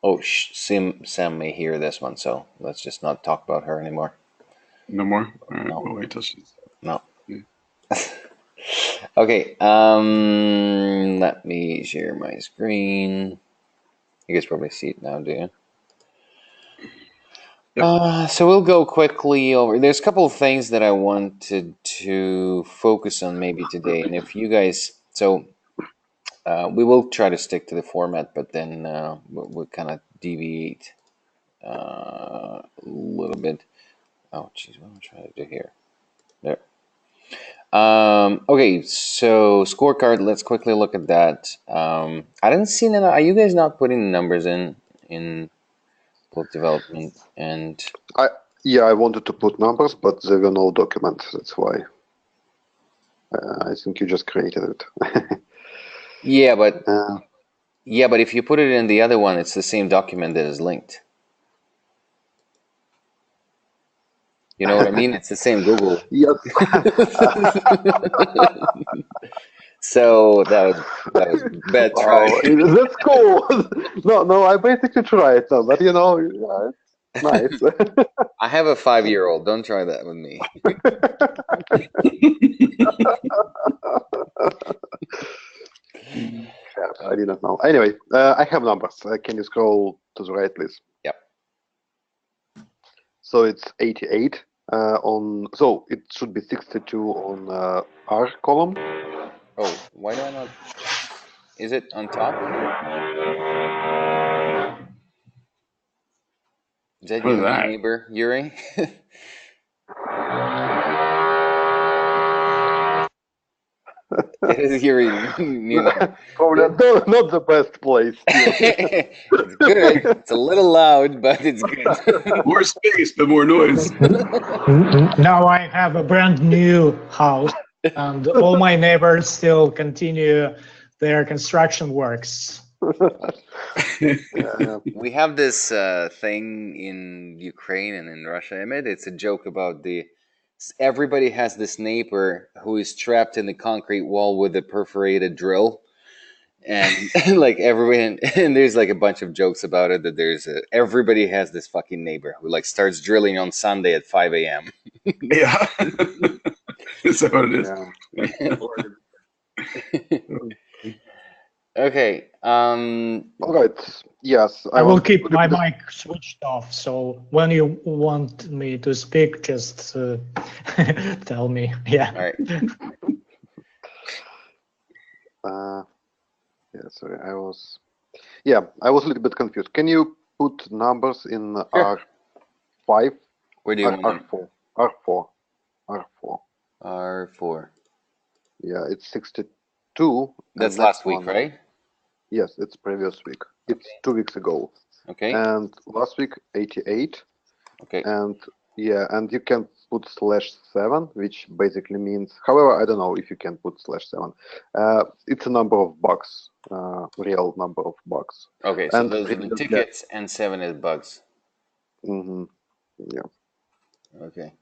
Oh, Sam may hear this one, so let's just not talk about her anymore. No more? All right, No, we'll wait till she's. no. Yeah. Okay, let me share my screen. You guys probably see it now, do you? Yep. So we'll go quickly over. There's a couple of things that I wanted to focus on maybe today, and if you guys, we will try to stick to the format, but then we'll kind of deviate a little bit. Oh, geez, what am I trying to do here? There. Okay, so scorecard. Let's quickly look at that. I didn't see none. Are you guys not putting numbers in book development and? I wanted to put numbers, but there were no documents. That's why. I think you just created it. Yeah, but Uh, if you put it in the other one, it's the same document that is linked. You know what I mean? It's the same Google. yes. So that was bad try. Wow, that's cool. No, I basically tried, no, but yeah, it's nice. I have a 5-year-old. Don't try that with me. I didn't know. Anyway, I have numbers. Can you scroll to the right, please? Yep. So it's 88 so it should be 62 on R column. Oh, why do I not? Is it on top? Is that What is you, that? neighbor Yuri? It is Yuri. New neighbor. Probably not the best place. It's good. It's a little loud, but it's good. More space, but more noise. Now I have a brand new house, and all my neighbors still continue their construction works. We have this thing in Ukraine and in Russia, Emmett. It's a joke about everybody has this neighbor who is trapped in the concrete wall with a perforated drill. And like everyone, and there's like a bunch of jokes about it that everybody has this fucking neighbor who like starts drilling on Sunday at 5 a.m. Yeah. Is that what it is? Okay. All right. Yes, I will keep my mic switched off, so when you want me to speak, just tell me. Yeah. All right. Yeah, sorry, I was a little bit confused. Can you put numbers in Sure. R5? Where do you want R4. R4. R4. R4. Yeah, it's 62. That's last week, right? Yes, it's previous week. It's 2 weeks ago. Okay. And last week 88. Okay. And yeah, and you can put /7, which basically means, however, I don't know if you can put /7. It's a number of bugs, real number of bugs. Okay, so those are the tickets and 7 is bugs. Mm-hmm. Yeah. Okay.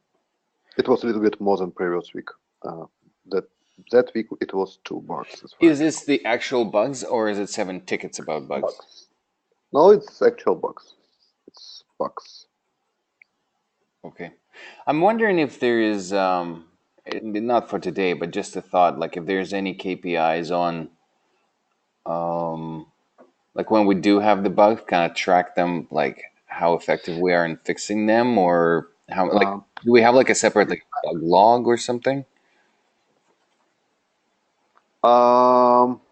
It was a little bit more than previous week. That week it was 2 bugs. Is this the actual bugs, or is it 7 tickets about bugs? No, it's actual bugs. It's bugs. Okay. I'm wondering if there is, not for today, but just a thought, like if there's any KPIs on, like when we do have the bugs, kind of track them, like how effective we are in fixing them, or how, like, do we have like a separate like bug log or something?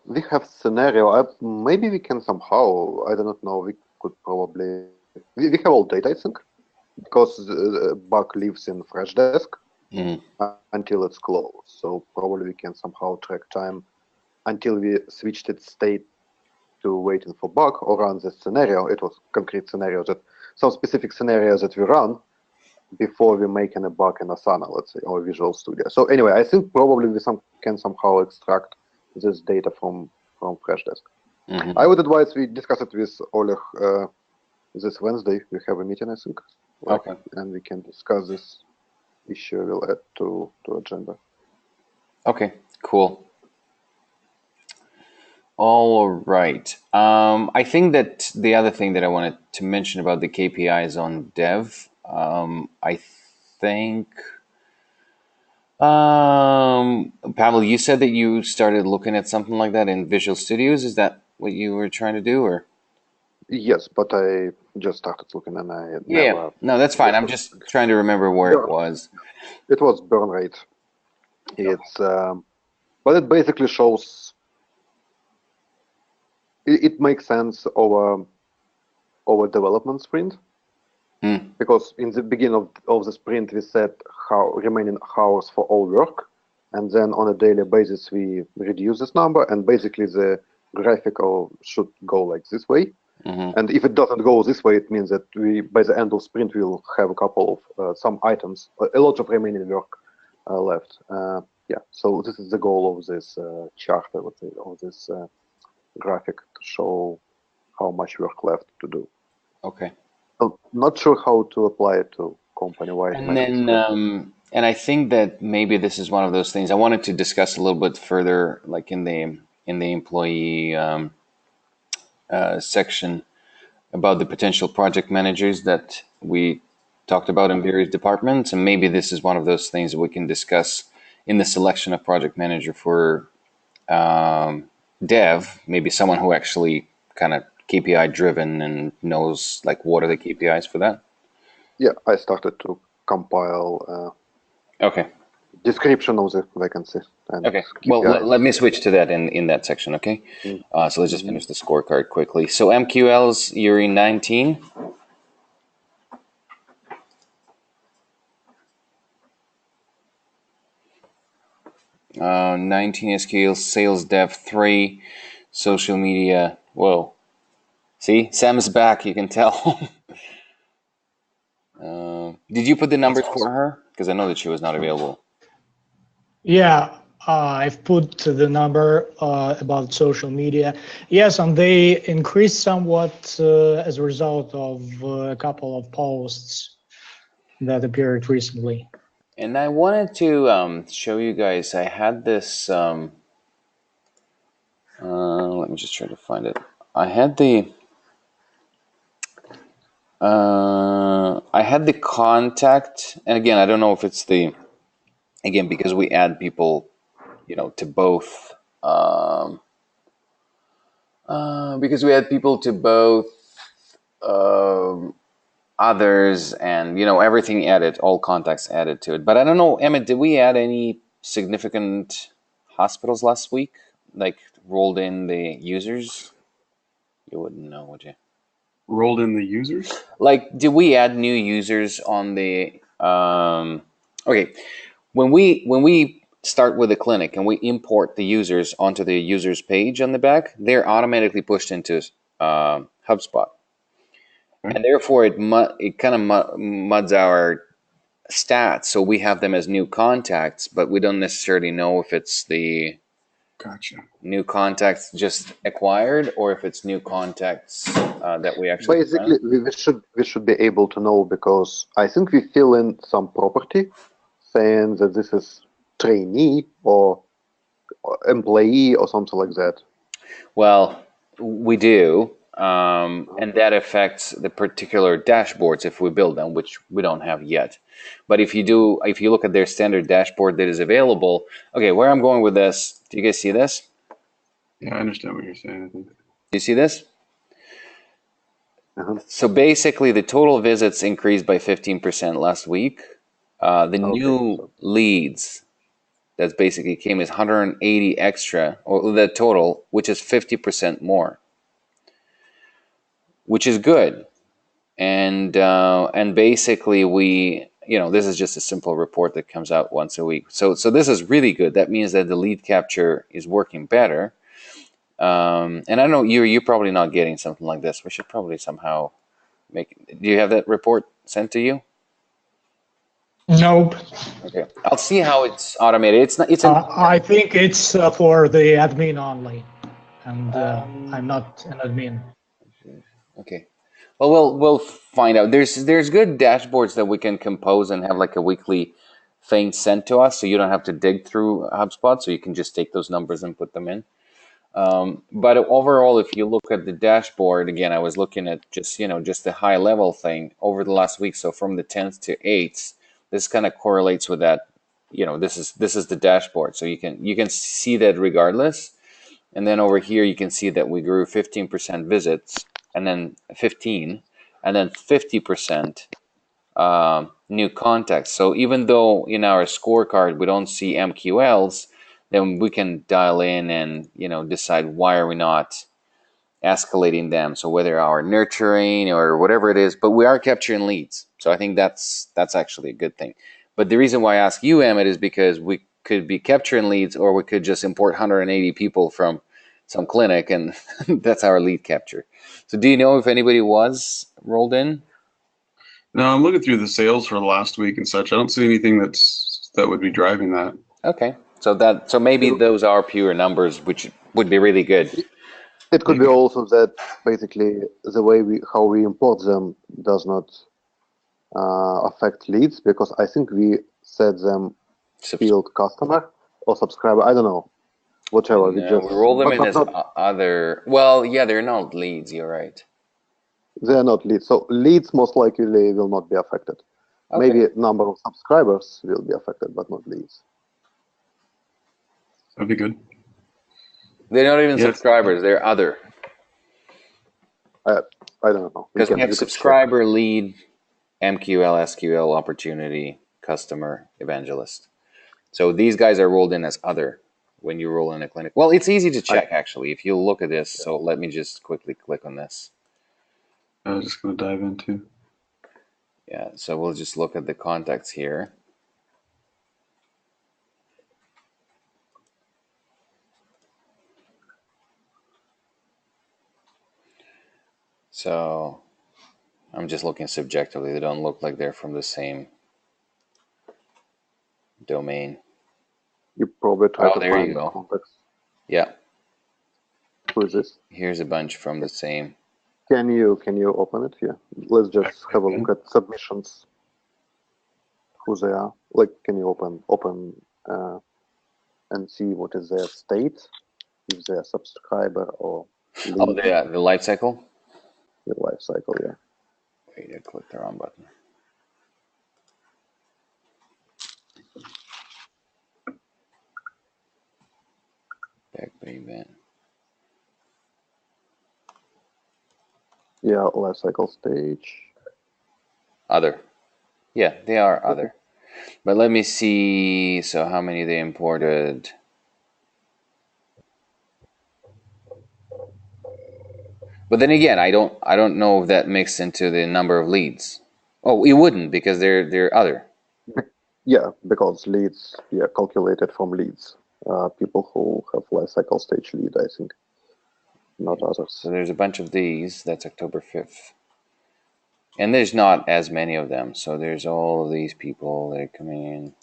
We have scenario. Maybe we can somehow. I do not know. We could probably. We have all data, I think, because the bug lives in Freshdesk until it's closed. So probably we can somehow track time until we switched its state to waiting for bug or run this scenario. It was concrete scenario that some specific scenarios that we run before we make a bug in Asana, let's say, or Visual Studio. So anyway, I think probably we can somehow extract this data from Freshdesk. I would advise we discuss it with Oleg this Wednesday. We have a meeting, I think. Okay. And we can discuss this issue. We'll add to agenda. Okay, cool. All right. I think that the other thing that I wanted to mention about the KPIs on Dev, I think, Pavel, you said that you started looking at something like that in Visual Studios. Is that what you were trying to do, or? Yes, but I just started looking and I Yeah. never. No, that's fine. I'm just trying to remember where it was. It was burn rate. It's but it basically shows. It makes sense over development sprint because in the beginning of the sprint we set how remaining hours for all work, and then on a daily basis we reduce this number, and basically the graphical should go like this way. And if it doesn't go this way, it means that we by the end of sprint we'll have a couple of some items, a lot of remaining work left. Yeah, so this is the goal of this chart, I would say, of this graphic, to show how much work left to do. Okay. I'm not sure how to apply it to company-wide. And then, and I think that maybe this is one of those things I wanted to discuss a little bit further, like in the employee section, about the potential project managers that we talked about in various departments, and maybe this is one of those things that we can discuss in the selection of project manager for Dev. Maybe someone who actually kind of KPI driven and knows like what are the KPIs for that. Yeah, I started to compile Okay. description of the vacancy. And Okay. Well, let me switch to that in that section. Okay. So let's just finish the scorecard quickly. So MQLs, you're in 19. Uh, 19 SQL, sales dev 3, social media. Whoa. See, Sam's back. You can tell. Did you put the numbers for her? Because I know that she was not available. Yeah, I've put the number about social media. Yes, and they increased somewhat as a result of a couple of posts that appeared recently. And I wanted to show you guys, I had this, let me just try to find it. I had the contact, and again, I don't know if it's again, because we add people, to both, because we add people to both others, and everything added, all contacts added to it. But I don't know, Emmett, did we add any significant hospitals last week? Like rolled in the users? You wouldn't know, would you? Rolled in the users? Like, did we add new users on the okay, when we start with a clinic and we import the users onto the users page on the back, they're automatically pushed into HubSpot. And therefore it kind of muds our stats, so we have them as new contacts, but we don't necessarily know if it's the new contacts just acquired or if it's new contacts that we actually basically we should be able to know, because I think we fill in some property saying that this is trainee or employee or something like that. Well, we do. And that affects the particular dashboards if we build them, which we don't have yet. But if you look at their standard dashboard that is available, okay, where I'm going with this, do you guys see this? Yeah, I understand what you're saying, I think. Do you see this? So basically, the total visits increased by 15% last week. The new leads, that's basically came as 180 extra, or the total, which is 50% more, which is good. And basically this is just a simple report that comes out once a week. So this is really good. That means that the lead capture is working better. And I know you're probably not getting something like this. We should probably somehow do you have that report sent to you? Nope. Okay, I'll see how it's automated. I think it's for the admin only, and I'm not an admin. Okay. Well, we'll find out. There's good dashboards that we can compose and have like a weekly thing sent to us, so you don't have to dig through HubSpot. So you can just take those numbers and put them in. But overall, if you look at the dashboard, again, I was looking at just the high level thing over the last week. So from the 10th to 8th, this kind of correlates with that. This is the dashboard, so you can see that regardless. And then over here, you can see that we grew 15% visits, and then 15, and then 50% new contacts. So even though in our scorecard we don't see MQLs, then we can dial in and decide why are we not escalating them. So whether our nurturing or whatever it is, but we are capturing leads. So I think that's actually a good thing. But the reason why I ask you, Emmett, is because we could be capturing leads, or we could just import 180 people from some clinic, and that's our lead capture. So do you know if anybody was rolled in? No, I'm looking through the sales for last week and such. I don't see anything that would be driving that. Okay, so maybe those are pure numbers, which would be really good. It could be also that basically the way how we import them does not affect leads, because I think we set them field customer or subscriber. I don't know, whatever. We roll them in as other. Well, yeah, they're not leads. You're right. They're not leads. So leads most likely will not be affected. Okay. Maybe number of subscribers will be affected, but not leads. That'd be good. They're not even subscribers. They're other. I don't know. Because we have subscriber, lead, MQL, SQL, opportunity, customer, evangelist. So these guys are rolled in as other when you roll in a clinic. Well, it's easy to check, actually, if you look at this. So let me just quickly click on this. I was just going to dive into. Yeah, so we'll just look at the contacts here. So I'm just looking subjectively. They don't look like they're from the same domain. You probably try to there find you go. contacts. Yeah. Who is this? Here's a bunch from the same. Can you open it here? Let's just have a look at submissions. Who they are? Like, can you open and see what is their state, if they're a subscriber or lead? Oh, the life cycle. The life cycle, yeah. Wait, I clicked the wrong button. Back by event. Yeah, life cycle stage. Other. Yeah, they are other. But let me see. So how many they imported? But then again, I don't know if that mixed into the number of leads. Oh, it wouldn't, because they're other. Yeah, because leads, calculated from leads. People who have life cycle stage lead, I think, not others. So there's a bunch of these. That's October 5th. And there's not as many of them. So there's all of these people that are coming in.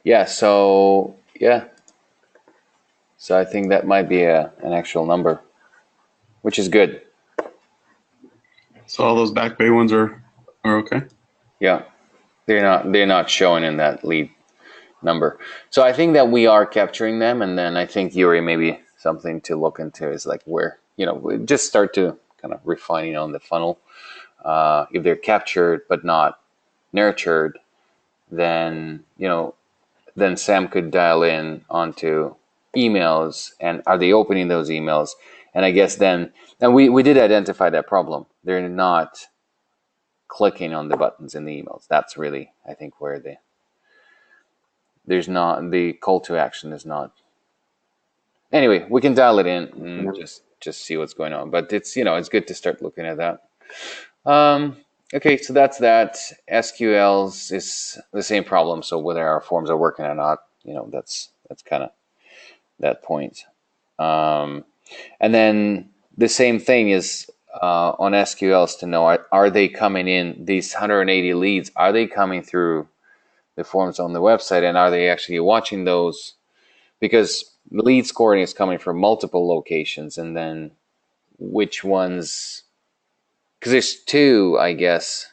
Yeah, so So I think that might be an actual number, which is good. So all those Back Bay ones are okay? Yeah. They're not showing in that lead number. So I think that we are capturing them, and then I think, Yuri, maybe something to look into is like where, we just start to kind of refining on the funnel. If they're captured but not nurtured, then then Sam could dial in onto emails, and are they opening those emails? And I guess then, and we did identify that problem. They're not clicking on the buttons in the emails. That's really, I think, where there's not, the call to action is not. Anyway, we can dial it in and just see what's going on. But it's, it's good to start looking at that. Okay, so that's that. SQLs is the same problem. So whether our forms are working or not, that's kind of that point. And then the same thing is on SQLs to know, are they coming in, these 180 leads, are they coming through the forms on the website, and are they actually watching those? Because lead scoring is coming from multiple locations, and then which ones, because there's two, I guess.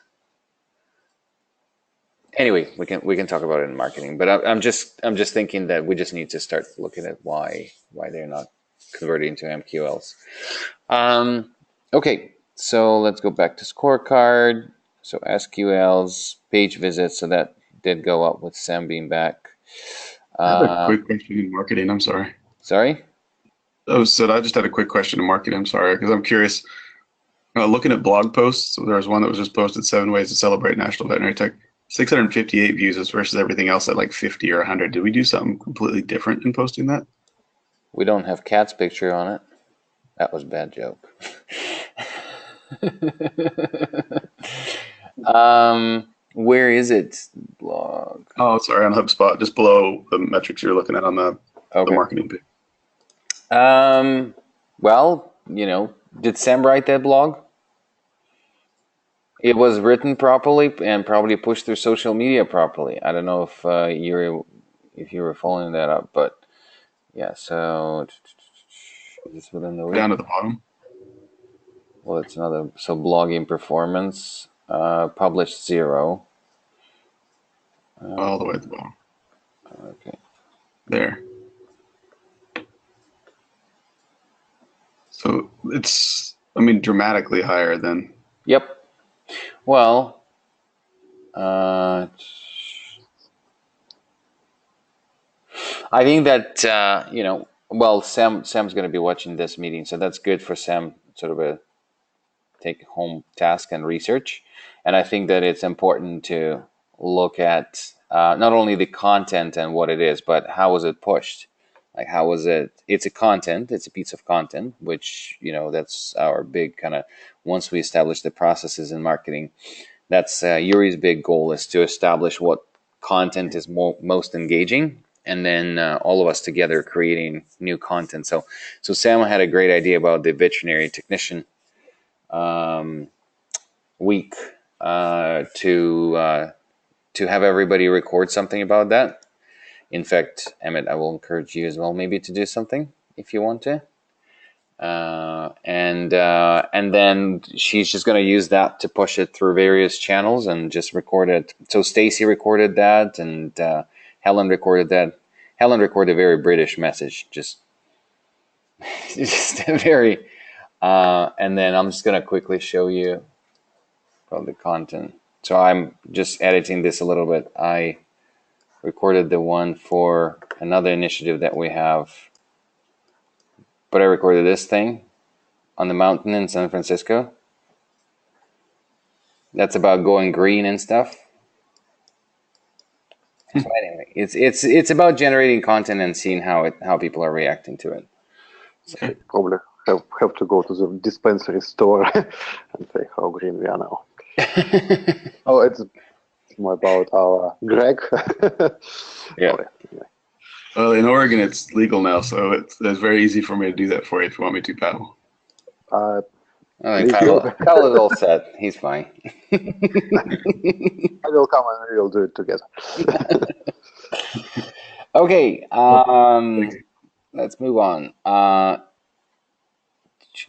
Anyway, we can talk about it in marketing, but I'm just thinking that we just need to start looking at why they're not converting to MQLs. Okay, so let's go back to scorecard. So SQLs, page visits, so that did go up with Sam being back. I have a quick question in marketing. I'm sorry. Sorry? Oh, so I just had a quick question in marketing. I'm sorry, because I'm curious. Looking at blog posts, there was one that was just posted 7 ways to celebrate National Veterinary Tech. 658 views versus everything else at like 50 or 100. Did we do something completely different in posting that? We don't have Cat's picture on it. That was a bad joke. Where is it? Blog. Oh, sorry, on HubSpot, just below the metrics you're looking at on the marketing page. Well, did Sam write that blog? It was written properly and probably pushed through social media properly. I don't know if you were following that up, but yeah. So this within the week. Down at the bottom. Well, it's another. So blogging performance published 0. All the way at the bottom. Okay. There. So it's, dramatically higher than. Yep. Well, I think that Sam's going to be watching this meeting, so that's good for Sam, sort of a take-home task and research. And I think that it's important to look at not only the content and what it is, but how was it pushed. Like, how was it? It's a piece of content, which, that's our big kind of, once we establish the processes in marketing, that's Yuri's big goal, is to establish what content is most engaging, and then all of us together creating new content. So Sam had a great idea about the veterinary technician week to have everybody record something about that. In fact, Emmett, I will encourage you as well, maybe to do something if you want to. And then she's just going to use that to push it through various channels and just record it. So Stacy recorded that, and Helen recorded that. Helen recorded a very British message, just a very. And then I'm just going to quickly show you about the content. So I'm just editing this a little bit. I recorded the one for another initiative that we have, but I recorded this thing on the mountain in San Francisco. That's about going green and stuff. So anyway, it's about generating content and seeing how people are reacting to it. So, probably have to go to the dispensary store and say how green we are now. Oh, it's more about our Greg. Yeah. Well, in Oregon, it's legal now, so it's very easy for me to do that for you if you want me to, Pavel. I think Kyle is all set. He's fine. I will come and we will do it together. Okay, let's move on.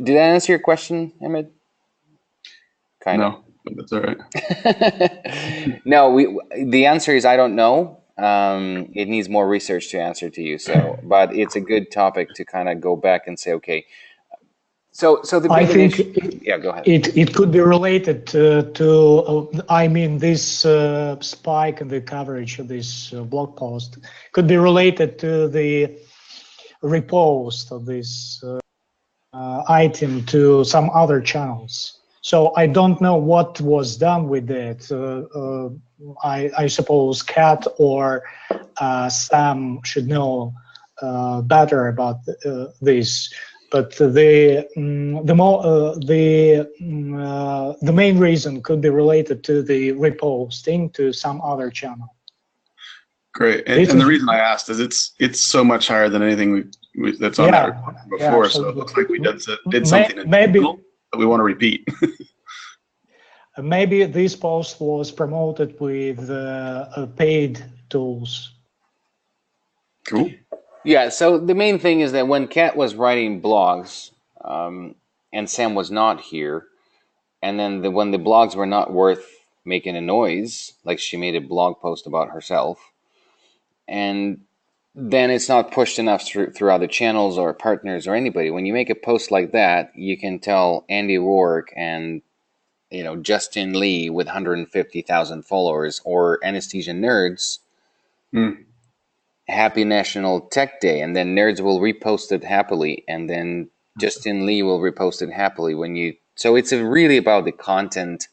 Did I answer your question, Emmett? No, that's all right. No, the answer is I don't know. It needs more research to answer to you. So, but it's a good topic to kind of go back and say, okay. So the I think yeah, go ahead. It could be related to this spike in the coverage of this blog post could be related to the repost of this item to some other channels. So I don't know what was done with it. I suppose Kat or Sam should know better about this. But the main reason could be related to the reposting to some other channel. Great, and the reason I asked is it's so much higher than anything that's on that recording before. So it looks like we did something maybe that we want to repeat. Maybe this post was promoted with paid tools. Cool. Yeah, so the main thing is that when Kat was writing blogs, and Sam was not here, and then when the blogs were not worth making a noise, like she made a blog post about herself, and then it's not pushed enough through other channels or partners or anybody. When you make a post like that, you can tell Andy Rourke and Justin Lee with 150,000 followers or Anesthesia Nerds, Happy National Tech Day, and then Nerds will repost it happily, and then Justin Lee will repost it happily. So it's really about the content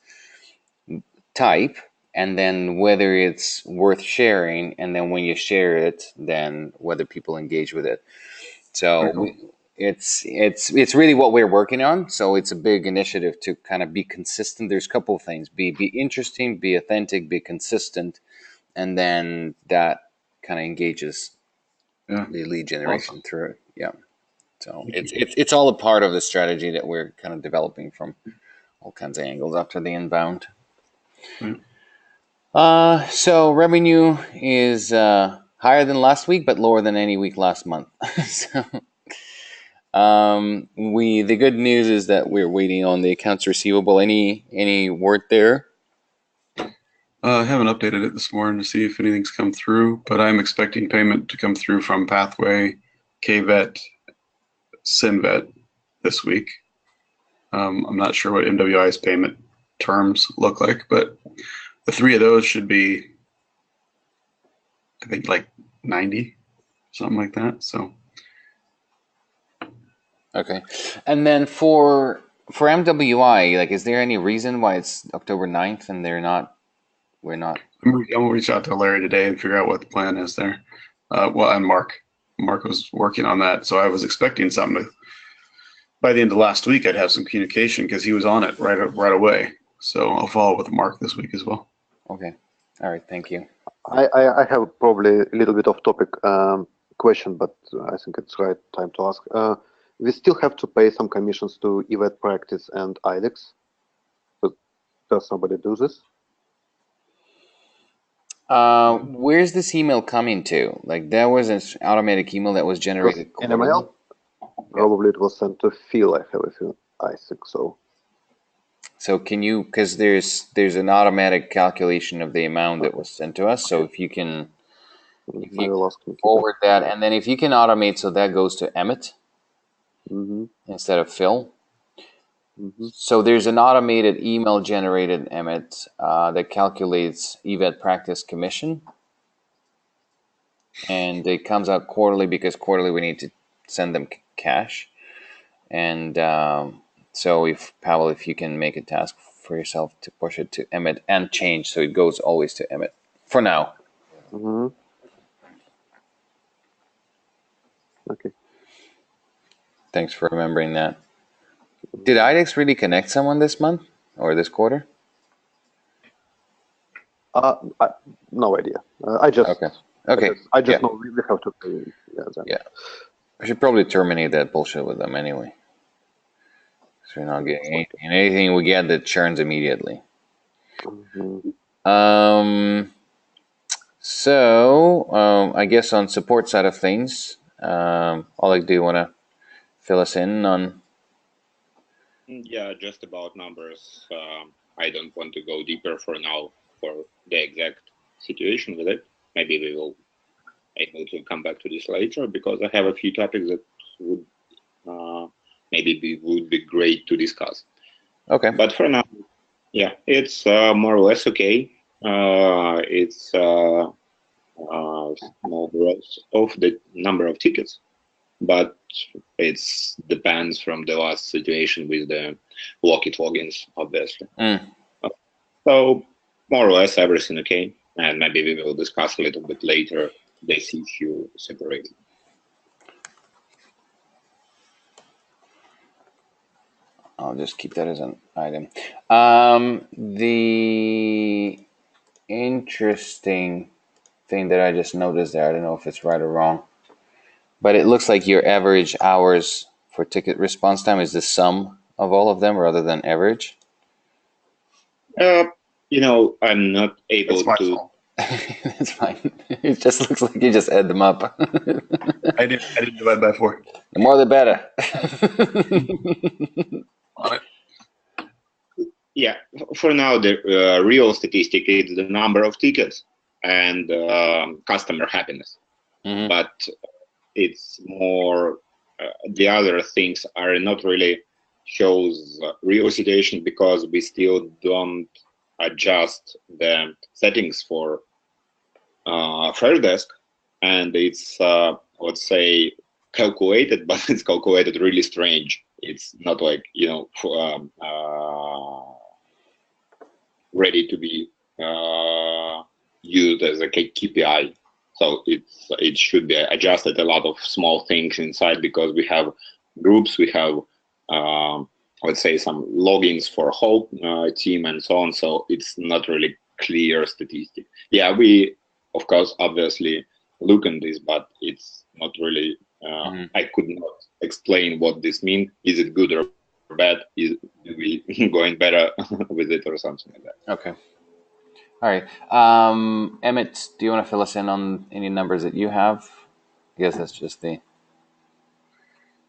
type, and then whether it's worth sharing, and then when you share it, then whether people engage with it. So it's really what we're working on. So it's a big initiative to kind of be consistent. There's a couple of things: be interesting, be authentic, be consistent, and then that kind of engages the lead generation through it. Yeah. So it's all a part of the strategy that we're kind of developing from all kinds of angles after the inbound. So revenue is higher than last week, but lower than any week last month. So the good news is that we're waiting on the accounts receivable. Any word there? I haven't updated it this morning to see if anything's come through, but I'm expecting payment to come through from Pathway, KVET, SynVet this week. I'm not sure what MWI's payment terms look like, but the three of those should be, I think, like 90, something like that. So. Okay. And then for MWI, like, is there any reason why it's October 9th and we're not? I'm gonna reach out to Larry today and figure out what the plan is there. And Mark was working on that, so I was expecting something by the end of last week. I'd have some communication because he was on it right away. So I'll follow up with Mark this week as well. Okay. All right. Thank you. I have probably a little bit off topic question, but I think it's right time to ask. We still have to pay some commissions to eVet Practice and IDEX. So does somebody do this? Where's this email coming to? Like, there was an automatic email that was generated. In email? Probably it was sent to Phil. I have a feeling. I think so. So can you, because there's an automatic calculation of the amount that was sent to us. So if you can forward that, and then if you can automate so that goes to Emmett instead of Phil. So there's an automated email generated, Emmett, that calculates eVet Practice commission. And it comes out quarterly because quarterly we need to send them cash. And so if you can make a task for yourself to push it to Emmett and change so it goes always to Emmett for now. Okay. Thanks for remembering that. Did IDEX really connect someone this month or this quarter? No idea. I just know we have to pay. Yeah. I should probably terminate that bullshit with them anyway. So we're not getting anything we get that churns immediately. So I guess on support side of things, Oleg, do you want to fill us in on? Yeah, just about numbers. I don't want to go deeper for now for the exact situation with it. Maybe we will able to come back to this later because I have a few topics that would would be great to discuss. Okay. But for now, yeah, it's more or less okay. It's small growth of the number of tickets, but it depends from the last situation with the Lockit logins, obviously. So more or less everything okay, and maybe we will discuss a little bit later this issue separately. I'll just keep that as an item. The interesting thing that I just noticed there, I don't know if it's right or wrong, but it looks like your average hours for ticket response time is the sum of all of them rather than average. I'm not able to. That's fine. It just looks like you just add them up. I didn't divide by 4. The more the better. Yeah, for now, the real statistic is the number of tickets and customer happiness. Mm-hmm. But it's more, the other things are not really shows real situation because we still don't adjust the settings for Freshdesk, and it's let's say calculated, but it's calculated really strange. It's not like ready to be used as a KPI. So it should be adjusted a lot of small things inside because we have groups, we have let's say some logins for whole team and so on. So it's not really clear statistic. Yeah, we of course obviously look at this, but it's not really. I could not explain what this means. Is it good or bad? Is we going better with it or something like that? Okay. All right. Emmett, do you want to fill us in on any numbers that you have? I guess that's just the.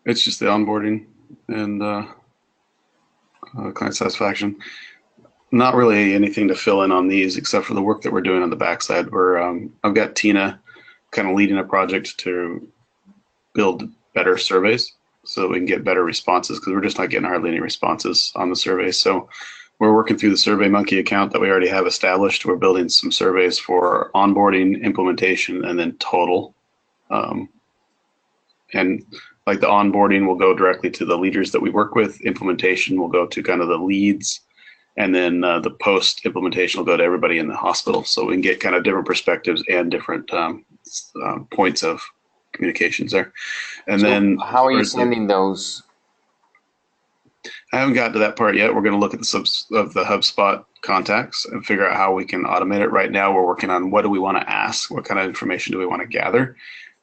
It's just the onboarding and client satisfaction. Not really anything to fill in on these except for the work that we're doing on the backside. Where I've got Tina kind of leading a project to build better surveys so that we can get better responses because we're just not getting hardly any responses on the surveys. So we're working through the SurveyMonkey account that we already have established. We're building some surveys for onboarding, implementation, and then total. And like the onboarding will go directly to the leaders that we work with. Implementation will go to kind of the leads. And then the post implementation will go to everybody in the hospital. So we can get kind of different perspectives and different points of communications there. And so then how are you sending those? I haven't got to that part yet. We're going to look at the subs of the HubSpot contacts and figure out how we can automate it. Right now, we're working on what do we want to ask? What kind of information do we want to gather?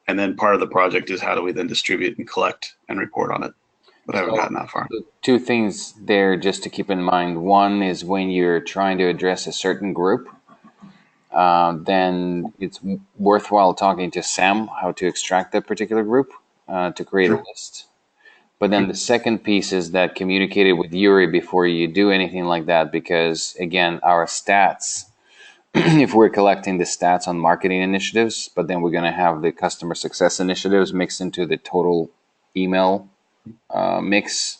And then part of the project is how do we then distribute and collect and report on it? But I haven't gotten that far. Two things there just to keep in mind. One is when you're trying to address a certain group, then it's worthwhile talking to Sam how to extract that particular group to create a list. But then the second piece is that communicate it with Yuri before you do anything like that, because again, our stats, if we're collecting the stats on marketing initiatives, but then we're going to have the customer success initiatives mixed into the total email mix,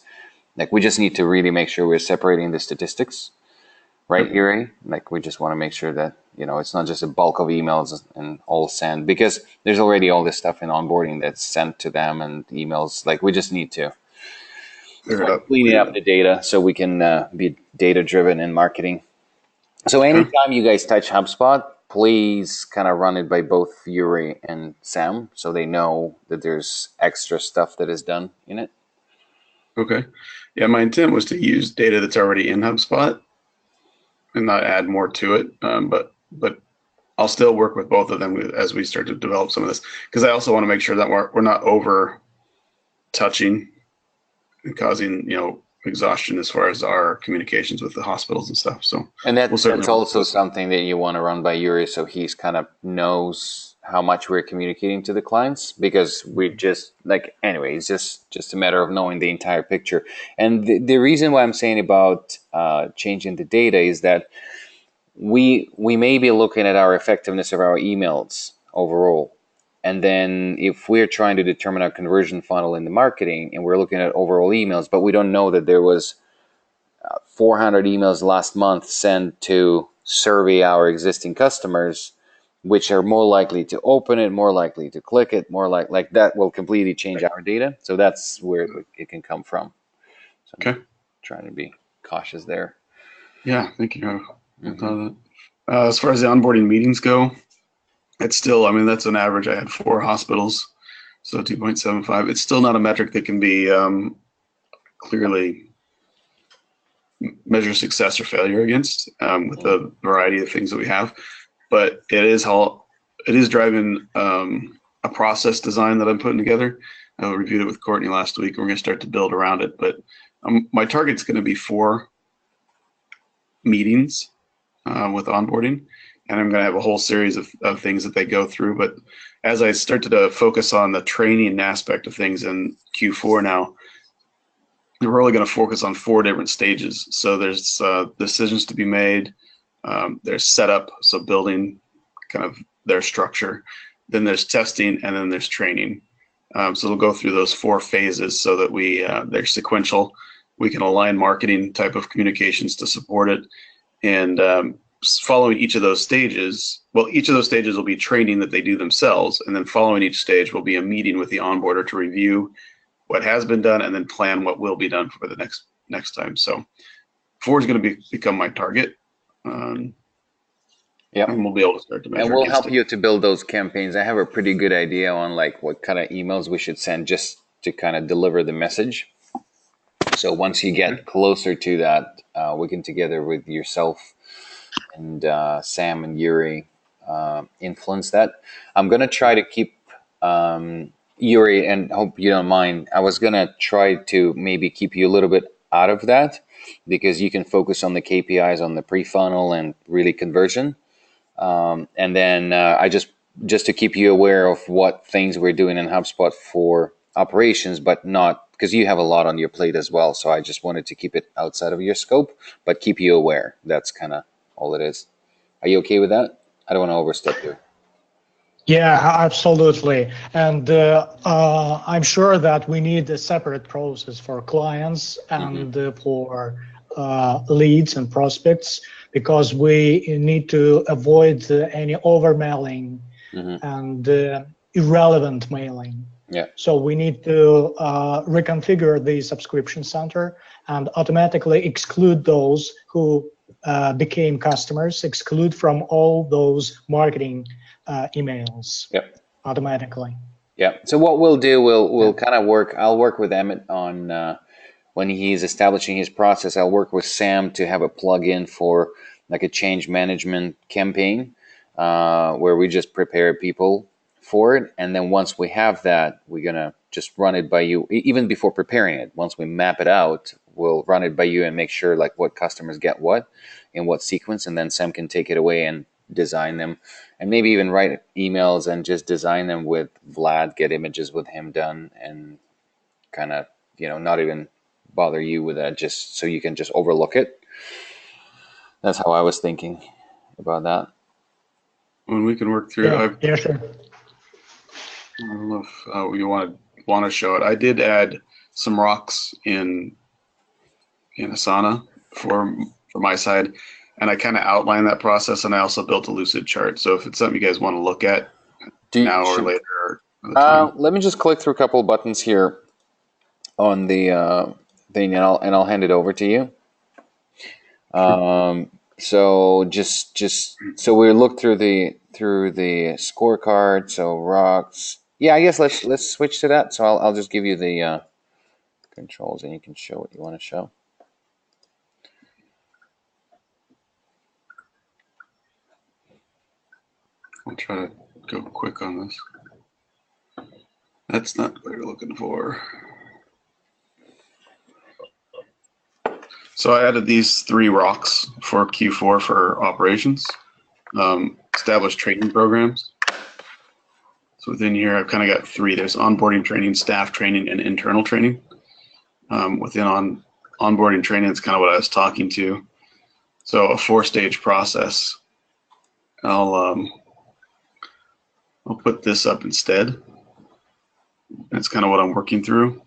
like we just need to really make sure we're separating the statistics, right, Yuri? Like we just want to make sure that, it's not just a bulk of emails and all send, because there's already all this stuff in onboarding that's sent to them and emails. Like we just need to clean up the data so we can be data driven in marketing. So anytime you guys touch HubSpot, please kind of run it by both Yuri and Sam so they know that there's extra stuff that is done in it. Okay. Yeah, my intent was to use data that's already in HubSpot and not add more to it. But I'll still work with both of them as we start to develop some of this, because I also want to make sure that we're not over touching and causing, exhaustion as far as our communications with the hospitals and stuff. So, and that's also something that you want to run by Yuri, so he's kind of knows how much we're communicating to the clients, because we just anyway, it's just a matter of knowing the entire picture. And the reason why I'm saying about changing the data is that we may be looking at our effectiveness of our emails overall. And then if we're trying to determine our conversion funnel in the marketing and we're looking at overall emails, but we don't know that there was 400 emails last month sent to survey our existing customers, which are more likely to open it, more likely to click it, more like that will completely change our data. So that's where it can come from. So okay. Trying to be cautious there. Yeah, thank you. As far as the onboarding meetings go, it's still, that's an average. I had 4 hospitals, so 2.75. It's still not a metric that can be clearly measure success or failure against with the variety of things that we have. But it is driving a process design that I'm putting together. I reviewed it with Courtney last week. We're going to start to build around it. But my target's going to be 4 meetings with onboarding. And I'm going to have a whole series of things that they go through. But as I start to focus on the training aspect of things in Q4 now, we're only going to focus on 4 different stages. So there's decisions to be made. There's setup, so building kind of their structure. Then there's testing, and then there's training. So we'll go through those 4 phases so that they're sequential. We can align marketing type of communications to support it. And following each of those stages, each of those stages will be training that they do themselves. And then following each stage will be a meeting with the onboarder to review what has been done and then plan what will be done for the next time. So 4 is going to become my target. Yeah, and we'll be able to start to measure. And we'll help you to build those campaigns. I have a pretty good idea on like what kind of emails we should send just to kind of deliver the message. So once you get closer to that, we can together with yourself and Sam and Yuri influence that. I'm going to try to keep Yuri, and hope you don't mind, I was going to try to maybe keep you a little bit out of that because you can focus on the KPIs on the pre-funnel and really conversion. And then I just to keep you aware of what things we're doing in HubSpot for operations, but not because you have a lot on your plate as well. So I just wanted to keep it outside of your scope, but keep you aware. That's kind of all it is. Are you okay with that? I don't want to overstep here. Yeah, absolutely. And I'm sure that we need a separate process for clients and for leads and prospects, because we need to avoid any over-mailing and irrelevant mailing. Yeah. So we need to reconfigure the subscription center and automatically exclude those who became customers, exclude from all those marketing emails. Yep. Automatically. Yeah. So what we'll do, we'll kind of work. I'll work with Emmett on when he's establishing his process. I'll work with Sam to have a plug-in for like a change management campaign where we just prepare people for it, and then once we have that, we're gonna just run it by you. Even before preparing it, once we map it out, we'll run it by you and make sure like what customers get what in what sequence, and then Sam can take it away and design them, and maybe even write emails and just design them with Vlad, get images with him done, and kind of, not even bother you with that, just so you can just overlook it. That's how I was thinking about that. When we can work through it. Yeah, sure. I don't know if you want to show it. I did add some rocks in Asana for my side, and I kind of outlined that process, and I also built a Lucid chart. So if it's something you guys want to look at now or later. Let me just click through a couple of buttons here on the thing, and I'll hand it over to you. So so we look through the scorecard. So rocks. Yeah, I guess let's switch to that. So I'll just give you the controls, and you can show what you want to show. I'll try to go quick on this. That's not what you're looking for. So I added these 3 rocks for Q4 for operations. Established training programs. So within here, I've kind of got 3. There's onboarding training, staff training, and internal training. Within onboarding training, it's kind of what I was talking to. So a 4-stage process. I'll put this up instead. That's kind of what I'm working through.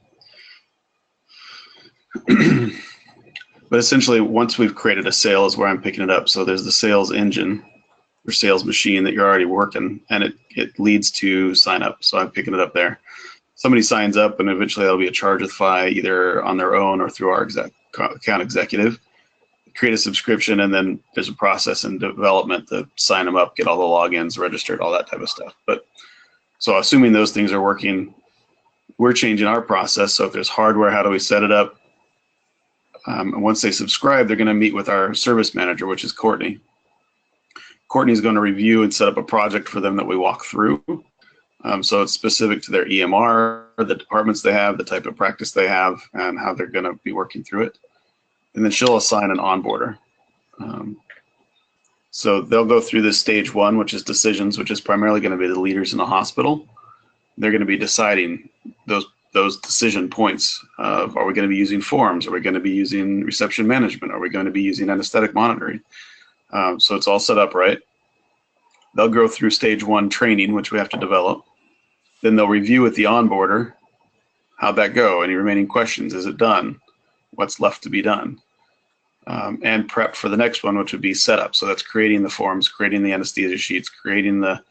But essentially, once we've created a sale is where I'm picking it up. So there's the sales engine or sales machine that you're already working, and it leads to sign up. So I'm picking it up there. Somebody signs up, and eventually that'll be a charge with Fi either on their own or through our account executive. Create a subscription, and then there's a process in development to sign them up, get all the logins registered, all that type of stuff. But so assuming those things are working, we're changing our process. So if there's hardware, how do we set it up? And once they subscribe, they're going to meet with our service manager, which is Courtney. Courtney's going to review and set up a project for them that we walk through. So it's specific to their EMR, the departments they have, the type of practice they have, and how they're going to be working through it. And then she'll assign an onboarder. So they'll go through this stage 1, which is decisions, which is primarily going to be the leaders in the hospital. They're going to be deciding those those decision points of, are we going to be using forms? Are we going to be using reception management? Are we going to be using anesthetic monitoring? So it's all set up right. They'll go through stage 1 training, which we have to develop. Then they'll review with the onboarder. How'd that go? Any remaining questions? Is it done? What's left to be done? And prep for the next one, which would be setup. So that's creating the forms, creating the anesthesia sheets, creating the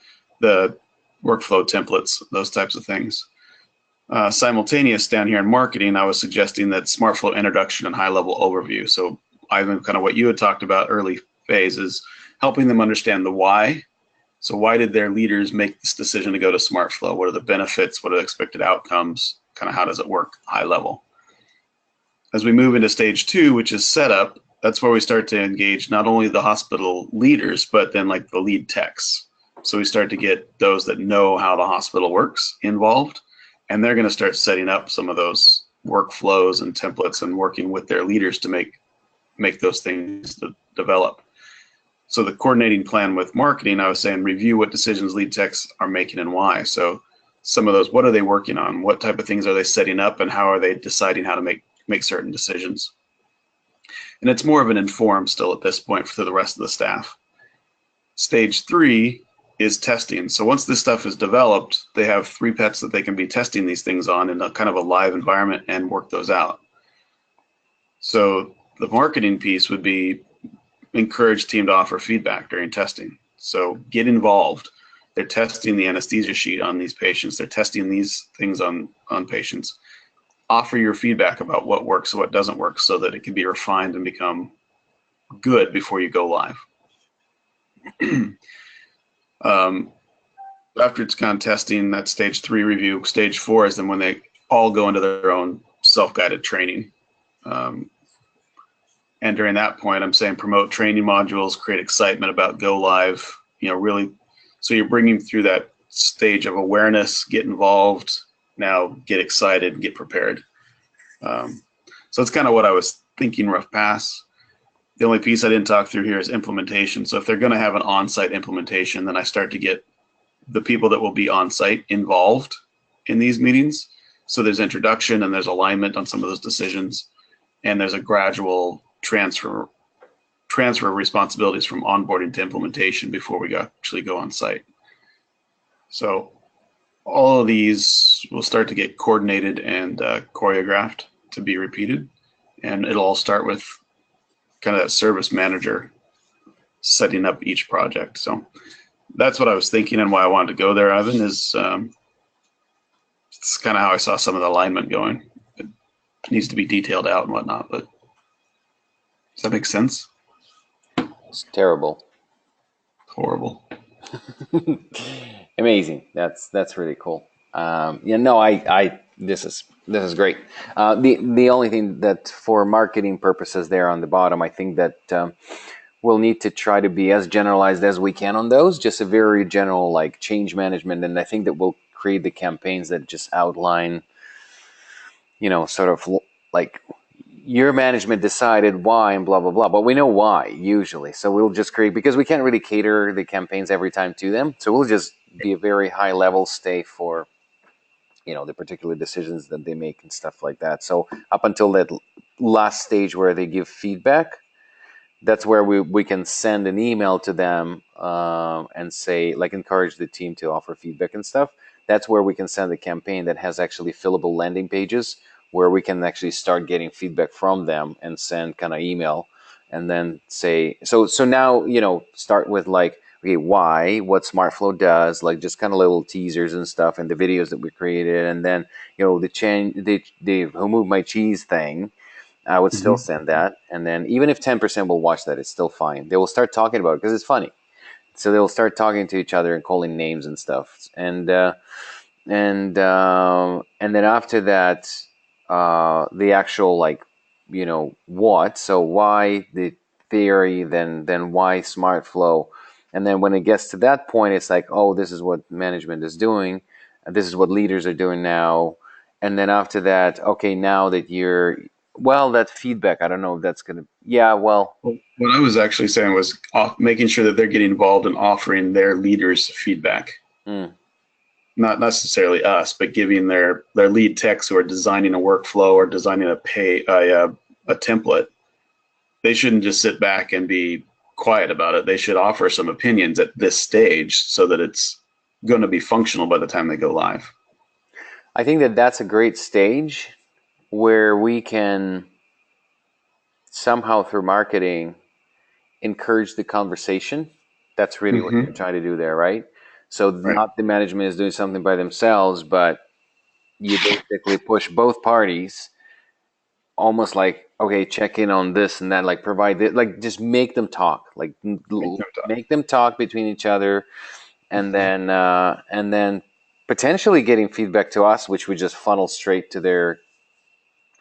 workflow templates, those types of things. Simultaneous down here in marketing, I was suggesting that SmartFlow introduction and high-level overview. So Ivan, kind of what you had talked about early phase is helping them understand the why. So why did their leaders make this decision to go to SmartFlow? What are the benefits? What are the expected outcomes? Kind of how does it work high level? As we move into stage 2, which is setup, that's where we start to engage not only the hospital leaders, but then like the lead techs. So we start to get those that know how the hospital works involved, and they're going to start setting up some of those workflows and templates and working with their leaders to make those things to develop. So the coordinating plan with marketing, I was saying, review what decisions lead techs are making and why. So some of those, what are they working on? What type of things are they setting up, and how are they deciding how to make certain decisions? And it's more of an inform still at this point for the rest of the staff. Stage 3 is testing. So once this stuff is developed, they have 3 pets that they can be testing these things on in a kind of a live environment and work those out. So the marketing piece would be encourage team to offer feedback during testing. So get involved. They're testing the anesthesia sheet on these patients. They're testing these things on patients. Offer your feedback about what works and what doesn't work so that it can be refined and become good before you go live. After it's gone testing, that's stage 3 review. Stage 4 is then when they all go into their own self-guided training. And during that point, I'm saying promote training modules, create excitement about go live, really. So you're bringing through that stage of awareness, get involved, now get excited, get prepared. So that's kind of what I was thinking rough pass. The only piece I didn't talk through here is implementation. So if they're going to have an on-site implementation, then I start to get the people that will be on-site involved in these meetings. So there's introduction and there's alignment on some of those decisions, and there's a gradual transfer of responsibilities from onboarding to implementation before we actually go on site. So all of these will start to get coordinated and choreographed to be repeated, and it'll all start with kind of that service manager setting up each project. So that's what I was thinking and why I wanted to go there, Ivan, is it's kind of how I saw some of the alignment going. It needs to be detailed out and whatnot, but does that make sense? It's terrible. Horrible. Amazing. That's really cool. This is great. The only thing that for marketing purposes there on the bottom, I think that we'll need to try to be as generalized as we can on those, just a very general like change management. And I think that we'll create the campaigns that just outline, sort of like your management decided why and blah, blah, blah. But we know why usually. So we'll just create, because we can't really cater the campaigns every time to them. So we'll just be a very high level stay for, the particular decisions that they make and stuff like that. So up until that last stage where they give feedback, that's where we can send an email to them and say, like, encourage the team to offer feedback and stuff. That's where we can send a campaign that has actually fillable landing pages where we can actually start getting feedback from them and send kind of email and then say, so now, start with like, okay, why, what SmartFlow does, like just kind of little teasers and stuff and the videos that we created. And then, the Who Moved My Cheese thing, I would still send that. And then even if 10% will watch that, it's still fine. They will start talking about it because it's funny. So they'll start talking to each other and calling names and stuff. And then after that, the actual what, so why the theory, then why SmartFlow. And then when it gets to that point, it's like, oh, this is what management is doing. And this is what leaders are doing now. And then after that, okay, now that that feedback, I don't know if that's going to, well. What I was actually saying was making sure that they're getting involved in offering their leaders feedback. not necessarily us, but giving their lead techs who are designing a workflow or designing a template, they shouldn't just sit back and be quiet about it. They should offer some opinions at this stage so that it's going to be functional by the time they go live. I think that that's a great stage where we can somehow through marketing encourage the conversation. That's really what you're trying to do there, right? So not the management is doing something by themselves, but you basically push both parties almost like, okay, check in on this and that, like provide it, like just make them talk, like make them talk between each other, and then potentially getting feedback to us, which we just funnel straight to their,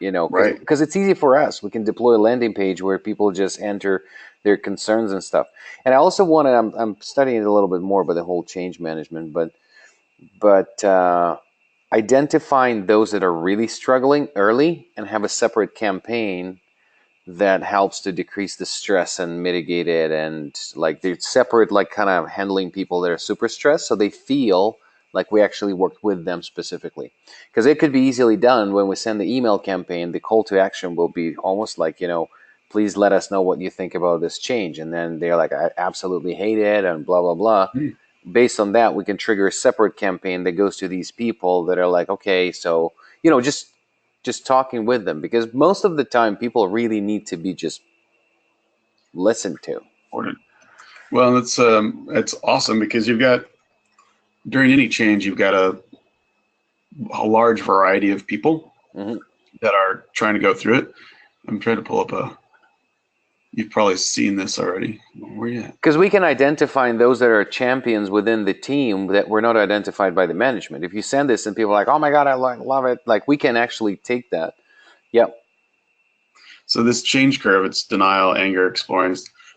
because it's easy for us. We can deploy a landing page where people just enter their concerns and stuff. And I also want to, I'm studying it a little bit more about the whole change management, but identifying those that are really struggling early and have a separate campaign that helps to decrease the stress and mitigate it, and like they're separate, like kind of handling people that are super stressed, so they feel like we actually worked with them specifically. Because it could be easily done when we send the email campaign. The call to action will be almost like, please let us know what you think about this change, and then they're like, I absolutely hate it and blah blah blah. Based on that, we can trigger a separate campaign that goes to these people that are like, okay, so just talking with them, because most of the time people really need to be just listened to. Well, it's awesome because you've got, during any change, you've got a large variety of people that are trying to go through it. I'm trying to pull up you've probably seen this already. Where you at? Because we can identify those that are champions within the team that were not identified by the management. If you send this and people are like, oh my God, I love it. Like we can actually take that. Yep. So this change curve, it's denial, anger, exploring.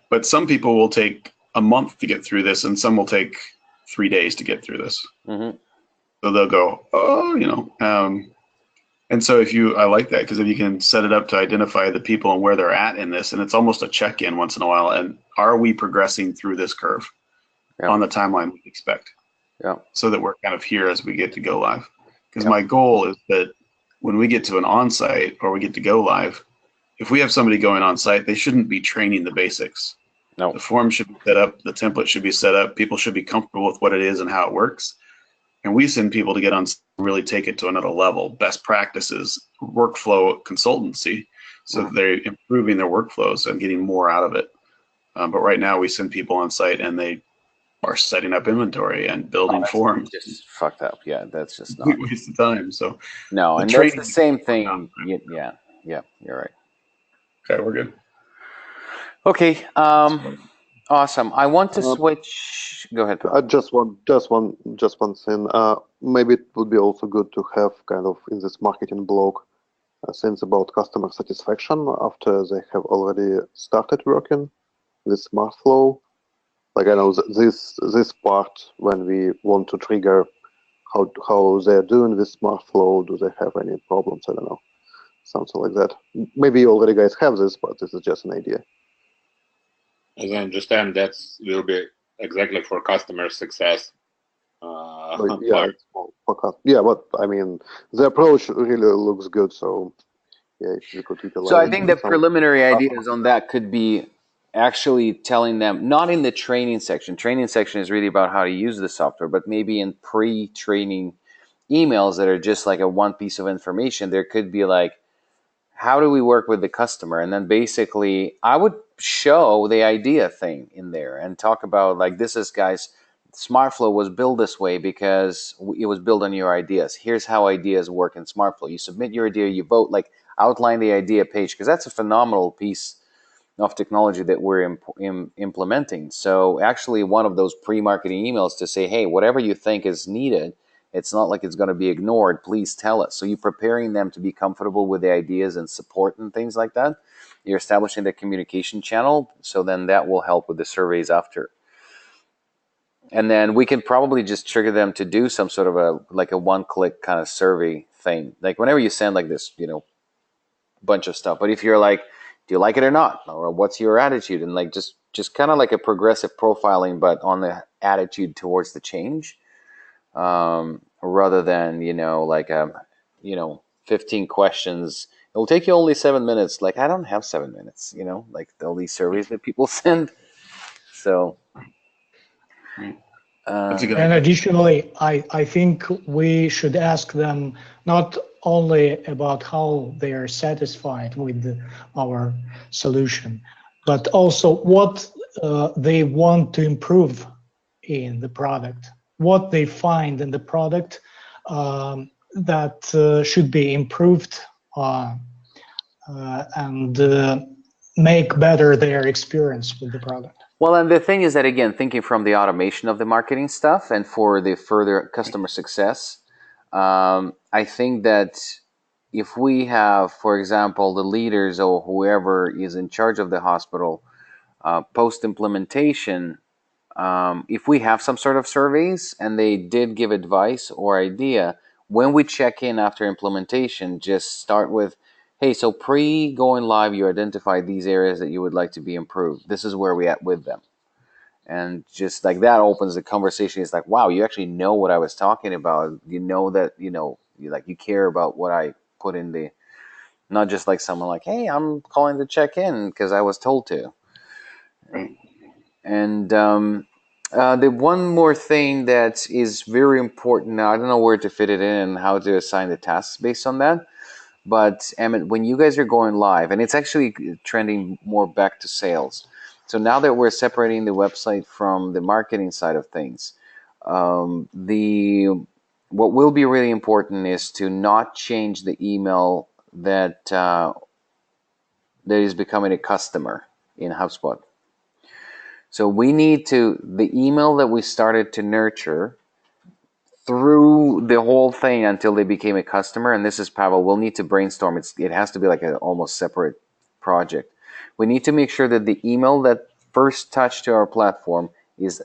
But some people will take a month to get through this, and some will take 3 days to get through this. So they'll go, and so I like that, because if you can set it up to identify the people and where they're at in this, and it's almost a check-in once in a while, and are we progressing through this curve on the timeline we expect? Yeah. So that we're kind of here as we get to go live. Because my goal is that when we get to an on-site or we get to go live, if we have somebody going on-site, they shouldn't be training the basics. No. The form should be set up, the template should be set up, people should be comfortable with what it is and how it works. And we send people to get on, really take it to another level, best practices, workflow consultancy, so that they're improving their workflows and getting more out of it. But right now we send people on site and they are setting up inventory and building forms. Just fucked up. Yeah, that's just not. Waste of time. So no, and that's the same thing. Yeah, you're right. Okay, we're good. Okay, awesome. I want to switch. Go ahead. Just one thing. Maybe it would be also good to have kind of in this marketing blog things about customer satisfaction after they have already started working with SmartFlow. Like I know this part when we want to trigger how they're doing with SmartFlow. Do they have any problems? I don't know, something like that. Maybe you already guys have this, but this is just an idea. As I understand, that will be exactly for customer success. Yeah, but I mean, the approach really looks good. So yeah, if you could utilize. So I think the preliminary ideas on that could be actually telling them, not in the training section. Training section is really about how to use the software, but maybe in pre-training emails that are just like a one piece of information, there could be like, how do we work with the customer? And then basically I would show the idea thing in there and talk about like, this is, guys, SmartFlow was built this way because it was built on your ideas. Here's how ideas work in SmartFlow. You submit your idea, you vote, like outline the idea page, because that's a phenomenal piece of technology that we're implementing. So actually one of those pre-marketing emails to say, hey, whatever you think is needed, it's not like it's going to be ignored. Please tell us. So you're preparing them to be comfortable with the ideas and support and things like that. You're establishing the communication channel. So then that will help with the surveys after. And then we can probably just trigger them to do some sort of a one-click kind of survey thing. Like whenever you send like this, bunch of stuff. But if you're like, do you like it or not? Or what's your attitude? And like just kind of like a progressive profiling, but on the attitude towards the change. rather than, like, 15 questions. It'll take you only 7 minutes. Like, I don't have 7 minutes, like all these surveys that people send. So, Right. That's a good and idea. additionally, I think we should ask them not only about how they are satisfied with our solution, but also what they want to improve in the product, what they find in the product that should be improved and make better their experience with the product. well, and the thing is that, again, thinking from the automation of the marketing stuff and for the further customer success, I think that if we have, for example, the leaders or whoever is in charge of the hospital post implementation, if we have some sort of surveys and they did give advice or idea, when we check in after implementation, just start with, hey, so pre going live, you identified these areas that you would like to be improved. This is where we at with them. And just like that opens the conversation. It's like, wow, you actually know what I was talking about. You know that, you care about what I put in the, not just like someone like, hey, I'm calling to check in because I was told to. Right. And the one more thing that is very important, now I don't know where to fit it in and how to assign the tasks based on that. But Emmett, when you guys are going live, and it's actually trending more back to sales. So now that we're separating the website from the marketing side of things, what will be really important is to not change the email that is becoming a customer in HubSpot. So we need the email that we started to nurture through the whole thing until they became a customer, and this is, Pavel, we'll need to brainstorm. It has to be like an almost separate project. We need to make sure that the email that first touched to our platform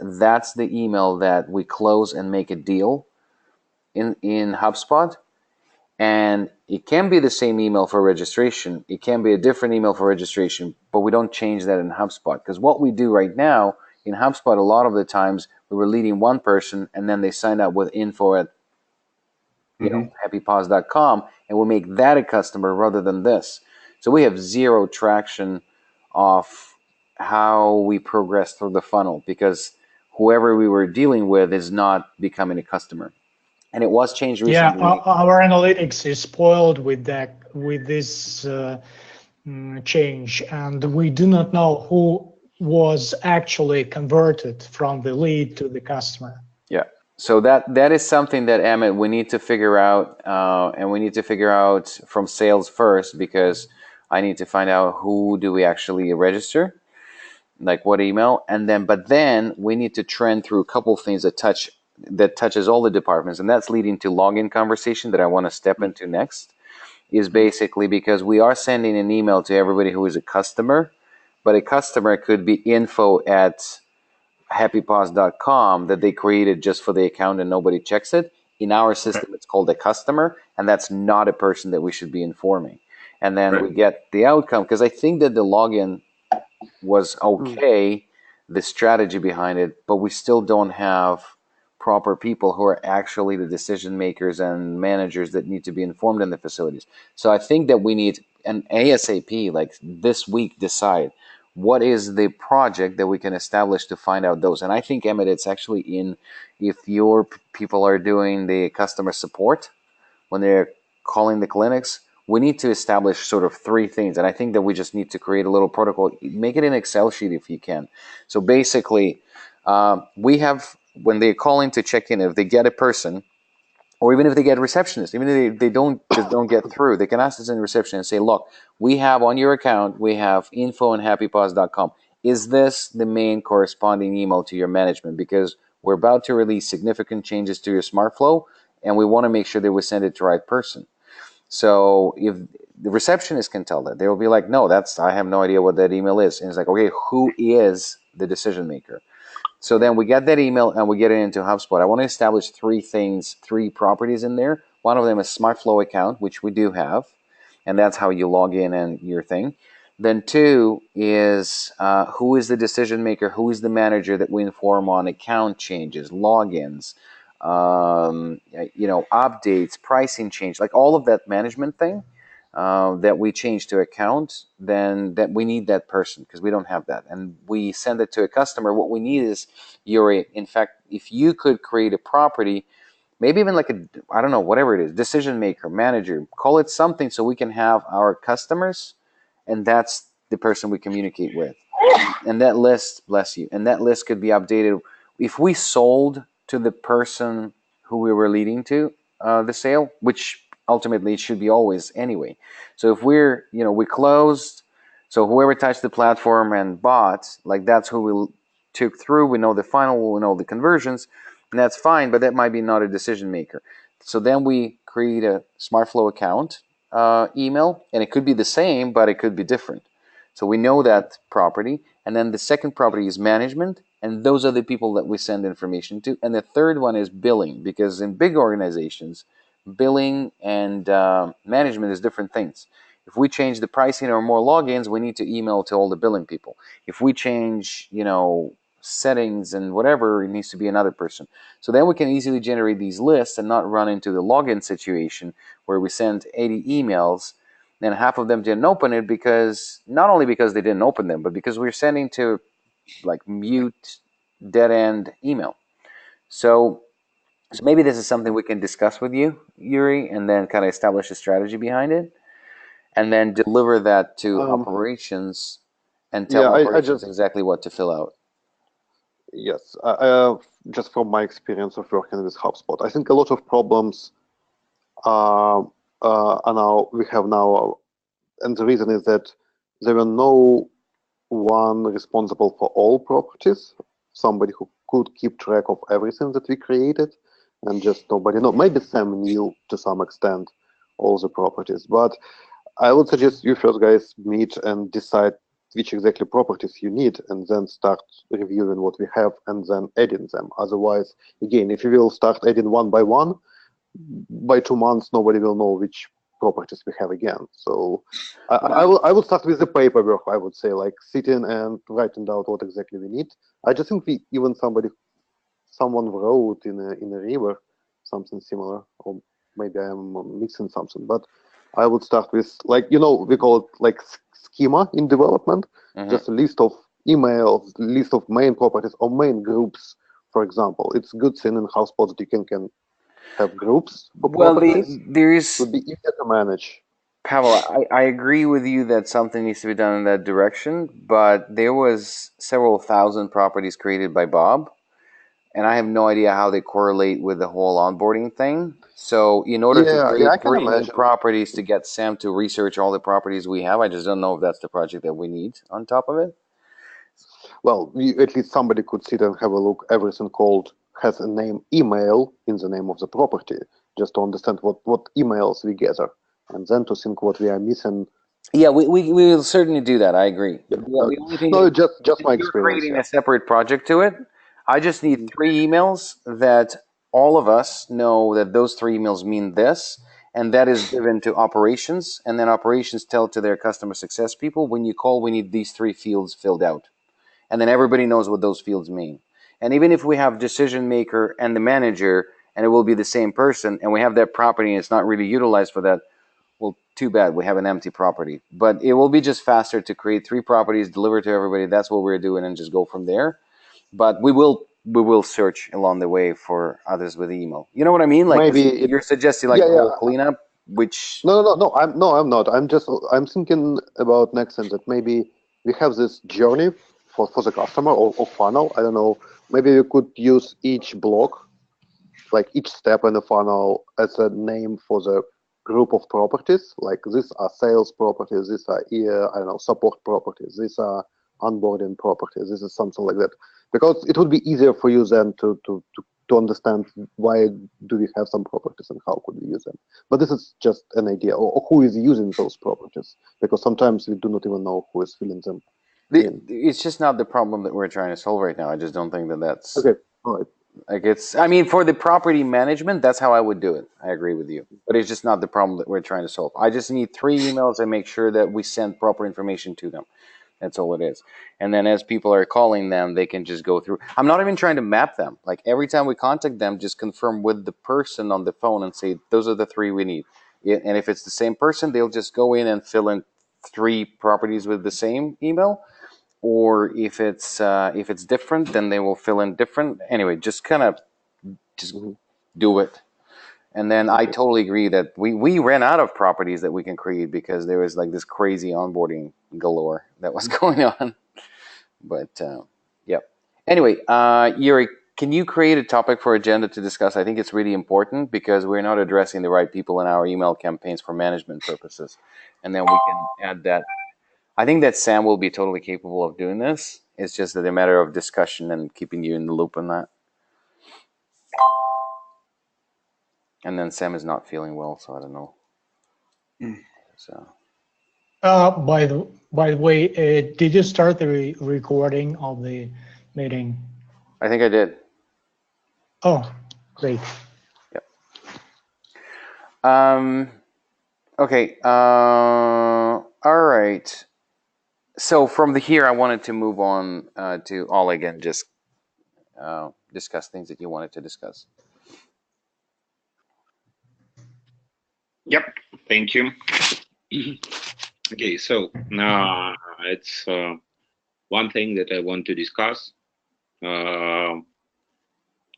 that's the email that we close and make a deal in HubSpot. And it can be the same email for registration. It can be a different email for registration, but we don't change that in HubSpot. Because what we do right now in HubSpot, a lot of the times we were leading one person and then they signed up with info at happypaws.com, and we make that a customer rather than this. So we have zero traction of how we progress through the funnel because whoever we were dealing with is not becoming a customer. And it was changed recently. Yeah, our analytics is spoiled with this change, and we do not know who was actually converted from the lead to the customer. Yeah. So that is something that, Emmett, we need to figure out, and we need to figure out from sales first, because I need to find out who do we actually register, like what email, but then we need to trend through a couple of things that touches all the departments, and that's leading to login conversation that I want to step into next. Is basically because we are sending an email to everybody who is a customer, but a customer could be info@happypaws.com that they created just for the account and nobody checks it. In our system, it's called a customer, and that's not a person that we should be informing. And then we get the outcome, because I think that the login was okay, the strategy behind it, but we still don't have proper people who are actually the decision makers and managers that need to be informed in the facilities. So I think that we need an ASAP, like this week, decide what is the project that we can establish to find out those. And I think, Emmett, it's actually if your people are doing the customer support, when they're calling the clinics, we need to establish sort of three things. And I think that we just need to create a little protocol, make it an Excel sheet if you can. So basically, we have, when they're calling to check in, if they get a person, or even if they get a receptionist, even if they don't get through, they can ask us in the reception and say, look, we have on your account, we have info@happypaws.com. Is this the main corresponding email to your management? Because we're about to release significant changes to your SmartFlow, and we want to make sure that we send it to the right person. So if the receptionist can tell that, they will be like, no, I have no idea what that email is. And it's like, okay, who is the decision maker? So then we get that email and we get it into HubSpot. I want to establish three properties in there. One of them is SmartFlow account, which we do have, and that's how you log in and your thing. Then two is who is the decision maker, who is the manager that we inform on account changes, logins, updates, pricing change, like all of that management thing that we change to account, then that we need that person because we don't have that, and we send it to a customer. What we need is, Yuri, in fact, if you could create a property, maybe even like I don't know, whatever it is, decision maker, manager, call it something, so we can have our customers, and that's the person we communicate with. And that list, bless you, and that list could be updated. If we sold to the person who we were leading to the sale, which ultimately it should be always anyway. So if we closed, so whoever touched the platform and bought, like that's who we took through. We know the final, we know the conversions, and that's fine, but that might be not a decision maker. So then we create a SmartFlow account email, and it could be the same, but it could be different. So we know that property, and then the second property is management, and those are the people that we send information to. And the third one is billing, because in big organizations, billing and management is different things. If we change the pricing or more logins, we need to email to all the billing people. If we change, settings and whatever, it needs to be another person. So then we can easily generate these lists and not run into the login situation where we send 80 emails and half of them didn't open it, because not only because they didn't open them, but because we're sending to like mute dead end email. So maybe this is something we can discuss with you, Yuri, and then kind of establish a strategy behind it, and then deliver that to operations and tell operations exactly what to fill out. Yes, just from my experience of working with HubSpot, I think a lot of problems are now we have now, and the reason is that there were no one responsible for all properties, somebody who could keep track of everything that we created, and just nobody know. Maybe Sam knew to some extent all the properties, but I would suggest you first guys meet and decide which exactly properties you need, and then start reviewing what we have and then adding them. Otherwise, again, if you will start adding one, by 2 months nobody will know which properties we have again. So I will start with the paperwork. I would say, like, sitting and writing down what exactly we need. I just think someone wrote in a river something similar, or maybe I'm mixing something, but I would start with, like, we call it like schema in development, just a list of emails, list of main properties or main groups. For example, it's a good thing in HubSpot that you can have groups. Well, there is, would be easier to manage. Pavel, I agree with you that something needs to be done in that direction, but there was several thousand properties created by Bob, and I have no idea how they correlate with the whole onboarding thing. So in order to create 3 new properties to get Sam to research all the properties we have, I just don't know if that's the project that we need on top of it. Well, at least somebody could sit and have a look. Everything called has a name email in the name of the property, just to understand what emails we gather, and then to think what we are missing. Yeah, we will certainly do that. I agree. Yeah. The only thing just my experience. You're creating a separate project to it. I just need 3 emails that all of us know that those 3 emails mean this, and that is given to operations, and then operations tell to their customer success people, when you call, we need these 3 fields filled out. And then everybody knows what those fields mean. And even if we have decision maker and the manager, and it will be the same person, and we have that property and it's not really utilized for that, well, too bad, we have an empty property. But it will be just faster to create 3 properties, deliver to everybody. That's what we're doing, and just go from there. But we will search along the way for others with email. You know what I mean? Like, maybe you're suggesting like a whole cleanup, which no, I'm not. I'm thinking about next time that maybe we have this journey for the customer or funnel. I don't know. Maybe we could use each block, like each step in the funnel, as a name for the group of properties. Like, these are sales properties, these are support properties, these are onboarding properties. This is something like that, because it would be easier for you then to understand why do we have some properties and how could we use them. But this is just an idea, or who is using those properties, because sometimes we do not even know who is filling them. It's just not the problem that we're trying to solve right now. I just don't think that's okay. All right. Like, for the property management, that's how I would do it. I agree with you, but it's just not the problem that we're trying to solve. I just need 3 emails and make sure that we send proper information to them. That's all it is. And then as people are calling them, they can just go through. I'm not even trying to map them. Like every time we contact them, just confirm with the person on the phone and say, those are the 3 we need. And if it's the same person, they'll just go in and fill in 3 properties with the same email. Or if it's different, then they will fill in different. Anyway, just kind of just do it. And then I totally agree that we ran out of properties that we can create because there was like this crazy onboarding galore that was going on. But yep. Anyway, Yuri, can you create a topic for agenda to discuss? I think it's really important because we're not addressing the right people in our email campaigns for management purposes. And then we can add that. I think that Sam will be totally capable of doing this. It's just a matter of discussion and keeping you in the loop on that. And then Sam is not feeling well, so I don't know. So. By the way, did you start the recording of the meeting? I think I did. Oh, great. Yep. Okay. All right. So from here, I wanted to move on to Oleg and just discuss things that you wanted to discuss. Yep. Thank you. Okay, so it's one thing that I want to discuss.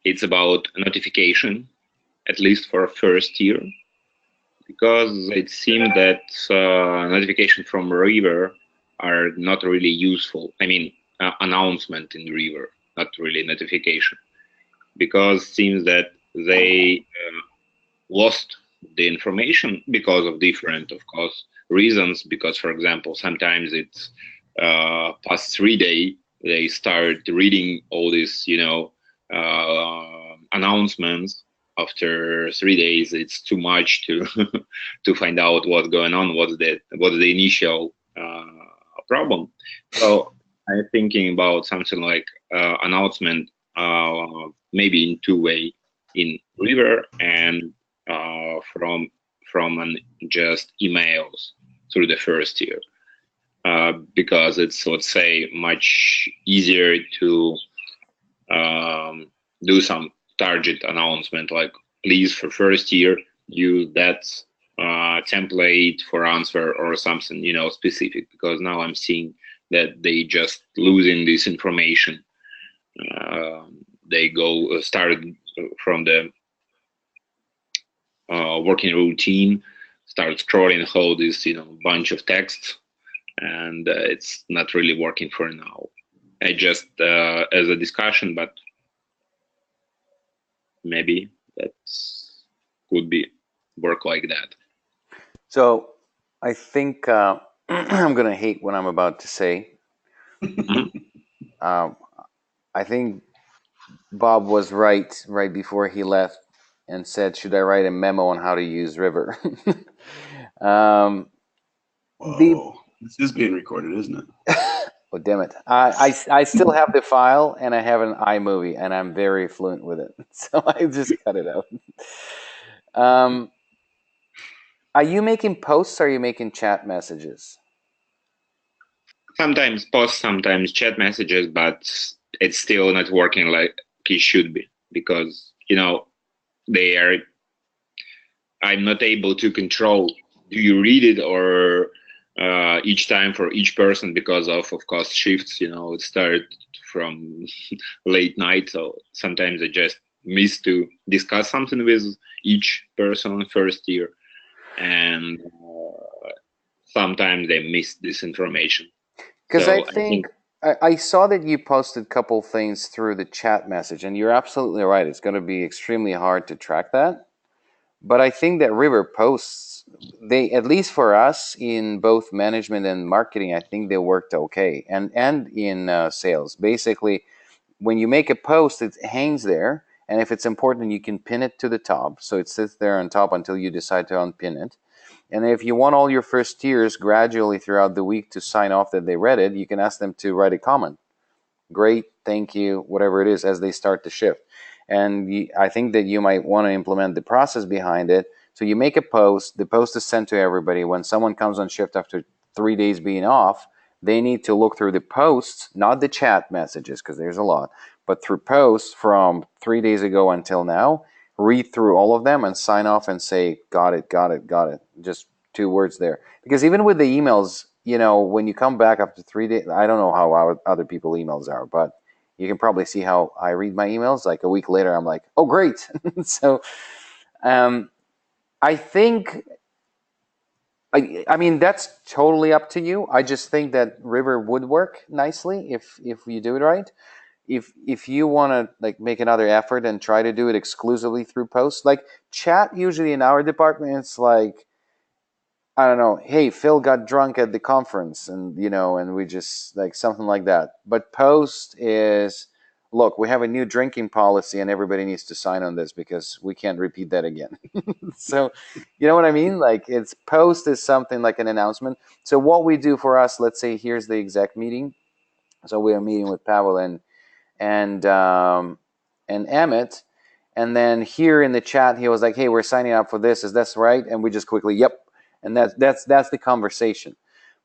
It's about notification, at least for first year, because it seems that notification from River are not really useful. I mean, announcement in River, not really notification, because it seems that they lost the information because of different, of course, reasons. Because, for example, sometimes it's past 3 days, they start reading all these, announcements. After 3 days, it's too much to to find out what's going on, what's the initial problem. So I'm thinking about something like announcement, maybe in 2 ways, in River and from just emails through the first year, because it's, let's say, much easier to do some target announcement, like please for first year use that template for answer or something, specific, because now I'm seeing that they just losing this information. They started from the working routine, start scrolling all this, bunch of text, and it's not really working for now. I just as a discussion, but maybe that could be work like that. So I think I'm gonna hate what I'm about to say. I think Bob was right before he left and said, should I write a memo on how to use River? This is being recorded, isn't it? Oh, damn it. I still have the file, and I have an iMovie, and I'm very fluent with it. So I just cut it out. Are you making posts, or are you making chat messages? Sometimes posts, sometimes chat messages, but it's still not working like it should be, because, I'm not able to control, do you read it or each time for each person, because of course shifts, it started from late night, so sometimes I just miss to discuss something with each person first year, and sometimes they miss this information. Because I think I saw that you posted a couple things through the chat message, and you're absolutely right. It's going to be extremely hard to track that. But I think that River posts, they, at least for us in both management and marketing, I think they worked okay. And in sales, basically, when you make a post, it hangs there. And if it's important, you can pin it to the top. So it sits there on top until you decide to unpin it. And if you want all your first years gradually throughout the week to sign off that they read it, you can ask them to write a comment. Great, thank you, whatever it is, as they start to shift. And I think that you might want to implement the process behind it. So you make a post, the post is sent to everybody. When someone comes on shift after 3 days being off, they need to look through the posts, not the chat messages, because there's a lot, but through posts from 3 days ago until now, read through all of them and sign off and say, got it, got it, got it. Just 2 words there. Because even with the emails, you know, when you come back after 3 days, I don't know how other people emails are, but you can probably see how I read my emails. Like a week later, I'm like, oh, great. So I think, I mean, that's totally up to you. I just think that River would work nicely if you do it right. If you want to like make another effort and try to do it exclusively through posts, like chat usually in our department, it's like, I don't know, hey, Phil got drunk at the conference, and you know, and we just like something like that. But post is, look, we have a new drinking policy and everybody needs to sign on this because we can't repeat that again. So, you know what I mean? Like it's post is something like an announcement. So what we do for us, let's say here's the exec meeting. So we are meeting with Pavel and Emmett, and then here in the chat he was like, hey, we're signing up for this. Is this right? And we just quickly, yep. And that's the conversation.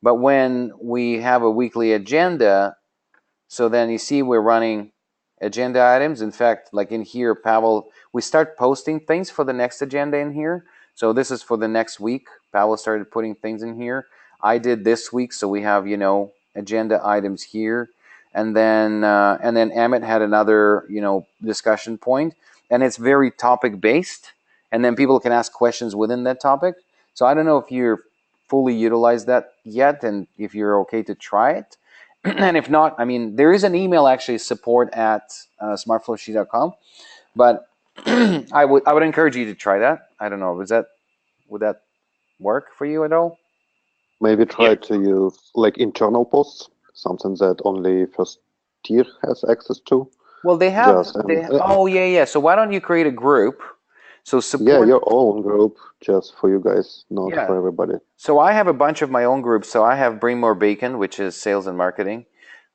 But when we have a weekly agenda, so then you see we're running agenda items. In fact, like in here, Pavel, we start posting things for the next agenda in here. So this is for the next week. Pavel started putting things in here. I did this week, so we have, you know, agenda items here. And then Emmett had another, you know, discussion point, and it's very topic based. And then people can ask questions within that topic. So I don't know if you're fully utilized that yet, and if you're okay to try it. And if not, I mean, there is an email actually, support@smartflowsheet.com. But I would encourage you to try that. I don't know, would that work for you at all? Maybe try to use like internal posts, something that only first tier has access to. Well, they have. Oh yeah. So why don't you create a group? So support. Yeah, your own group, just for you guys, not for everybody. So I have a bunch of my own groups. So I have Bring More Bacon, which is sales and marketing.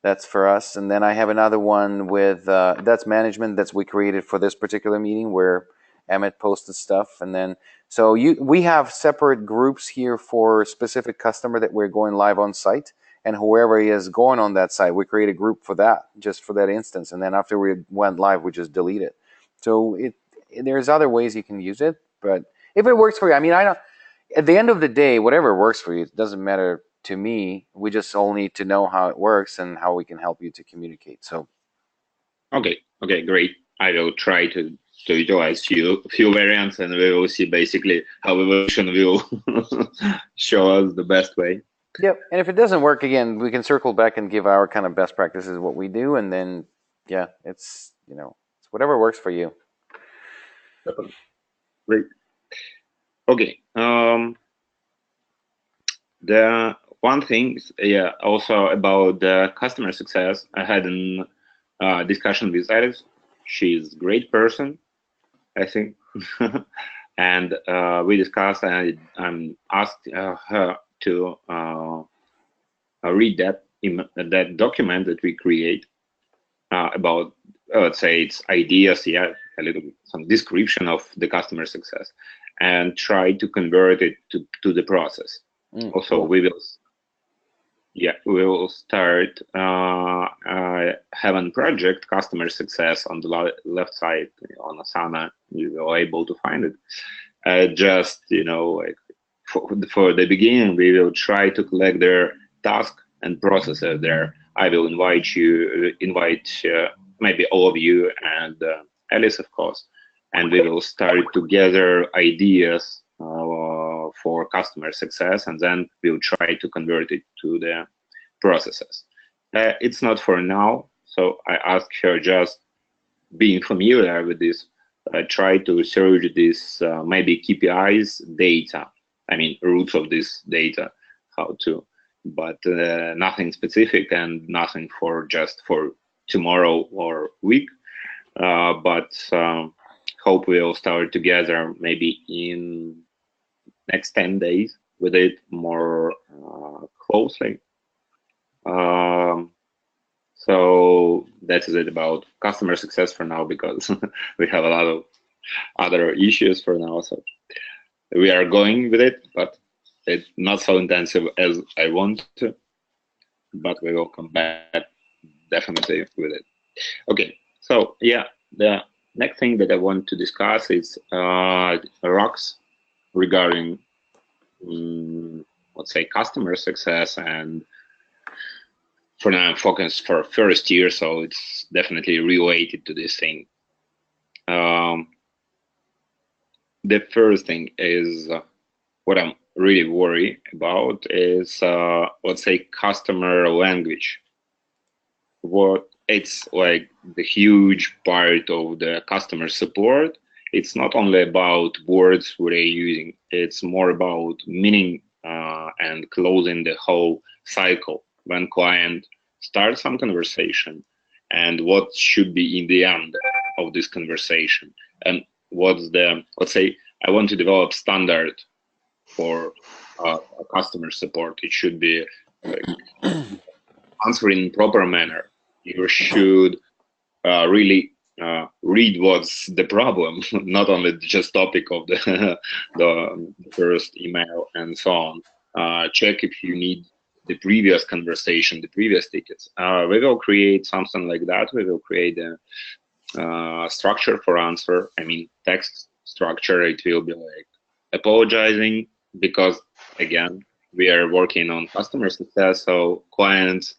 That's for us. And then I have another one with that's management. That's we created for this particular meeting where Emmett posted stuff. And then so we have separate groups here for specific customer that we're going live on site. And whoever is going on that site, we create a group for that, just for that instance. And then after we went live, we just delete it. So there's other ways you can use it, but if it works for you, I mean, I don't. At the end of the day, whatever works for you, it doesn't matter to me. We just all need to know how it works and how we can help you to communicate. So, okay, great. I will try to utilize few variants, and we will see basically how evolution will show us the best way. Yep. And if it doesn't work, again, we can circle back and give our kind of best practices, what we do, and then yeah, it's it's whatever works for you. Great. Okay. The one thing, also about the customer success. I had a discussion with Alice. She's a great person, I think, and we discussed. And I asked her to read that document that we create about, let's say, its ideas, some description of the customer success, and try to convert it to the process. Also, cool. We will start having project customer success on the left side on Asana. You will able to find it. Just like for the beginning, we will try to collect their task and processes there. I will invite maybe all of you and Alice, of course, and we will start to gather ideas for customer success, and then we'll try to convert it to the processes. It's not for now, so I asked her, just being familiar with this, try to search this maybe KPIs data, I mean roots of this data, how to, but nothing specific and nothing for just for tomorrow or week, but hope we'll start together maybe in next 10 days with it more closely. So that's it about customer success for now, because we have a lot of other issues for now. So we are going with it, but it's not so intensive as I want to. but we will come back definitely with it. Okay, so yeah, the next thing that I want to discuss is rocks regarding, let's say, customer success. And for now, I'm focused for first year, so it's definitely related to this thing. The first thing is what I'm really worried about is, let's say, customer language. What it's like the huge part of the customer support. It's not only about words we're using, it's more about meaning and closing the whole cycle when client starts some conversation and what should be in the end of this conversation, and what's the, let's say, I want to develop standard for customer support. It should be answering in proper manner. You should really read what's the problem, not only just topic of the first email and so on. Check if you need the previous conversation, the previous tickets. We will create something like that. We will create a structure for answer. I mean, text structure. It will be like apologizing because, again, we are working on customer success, so clients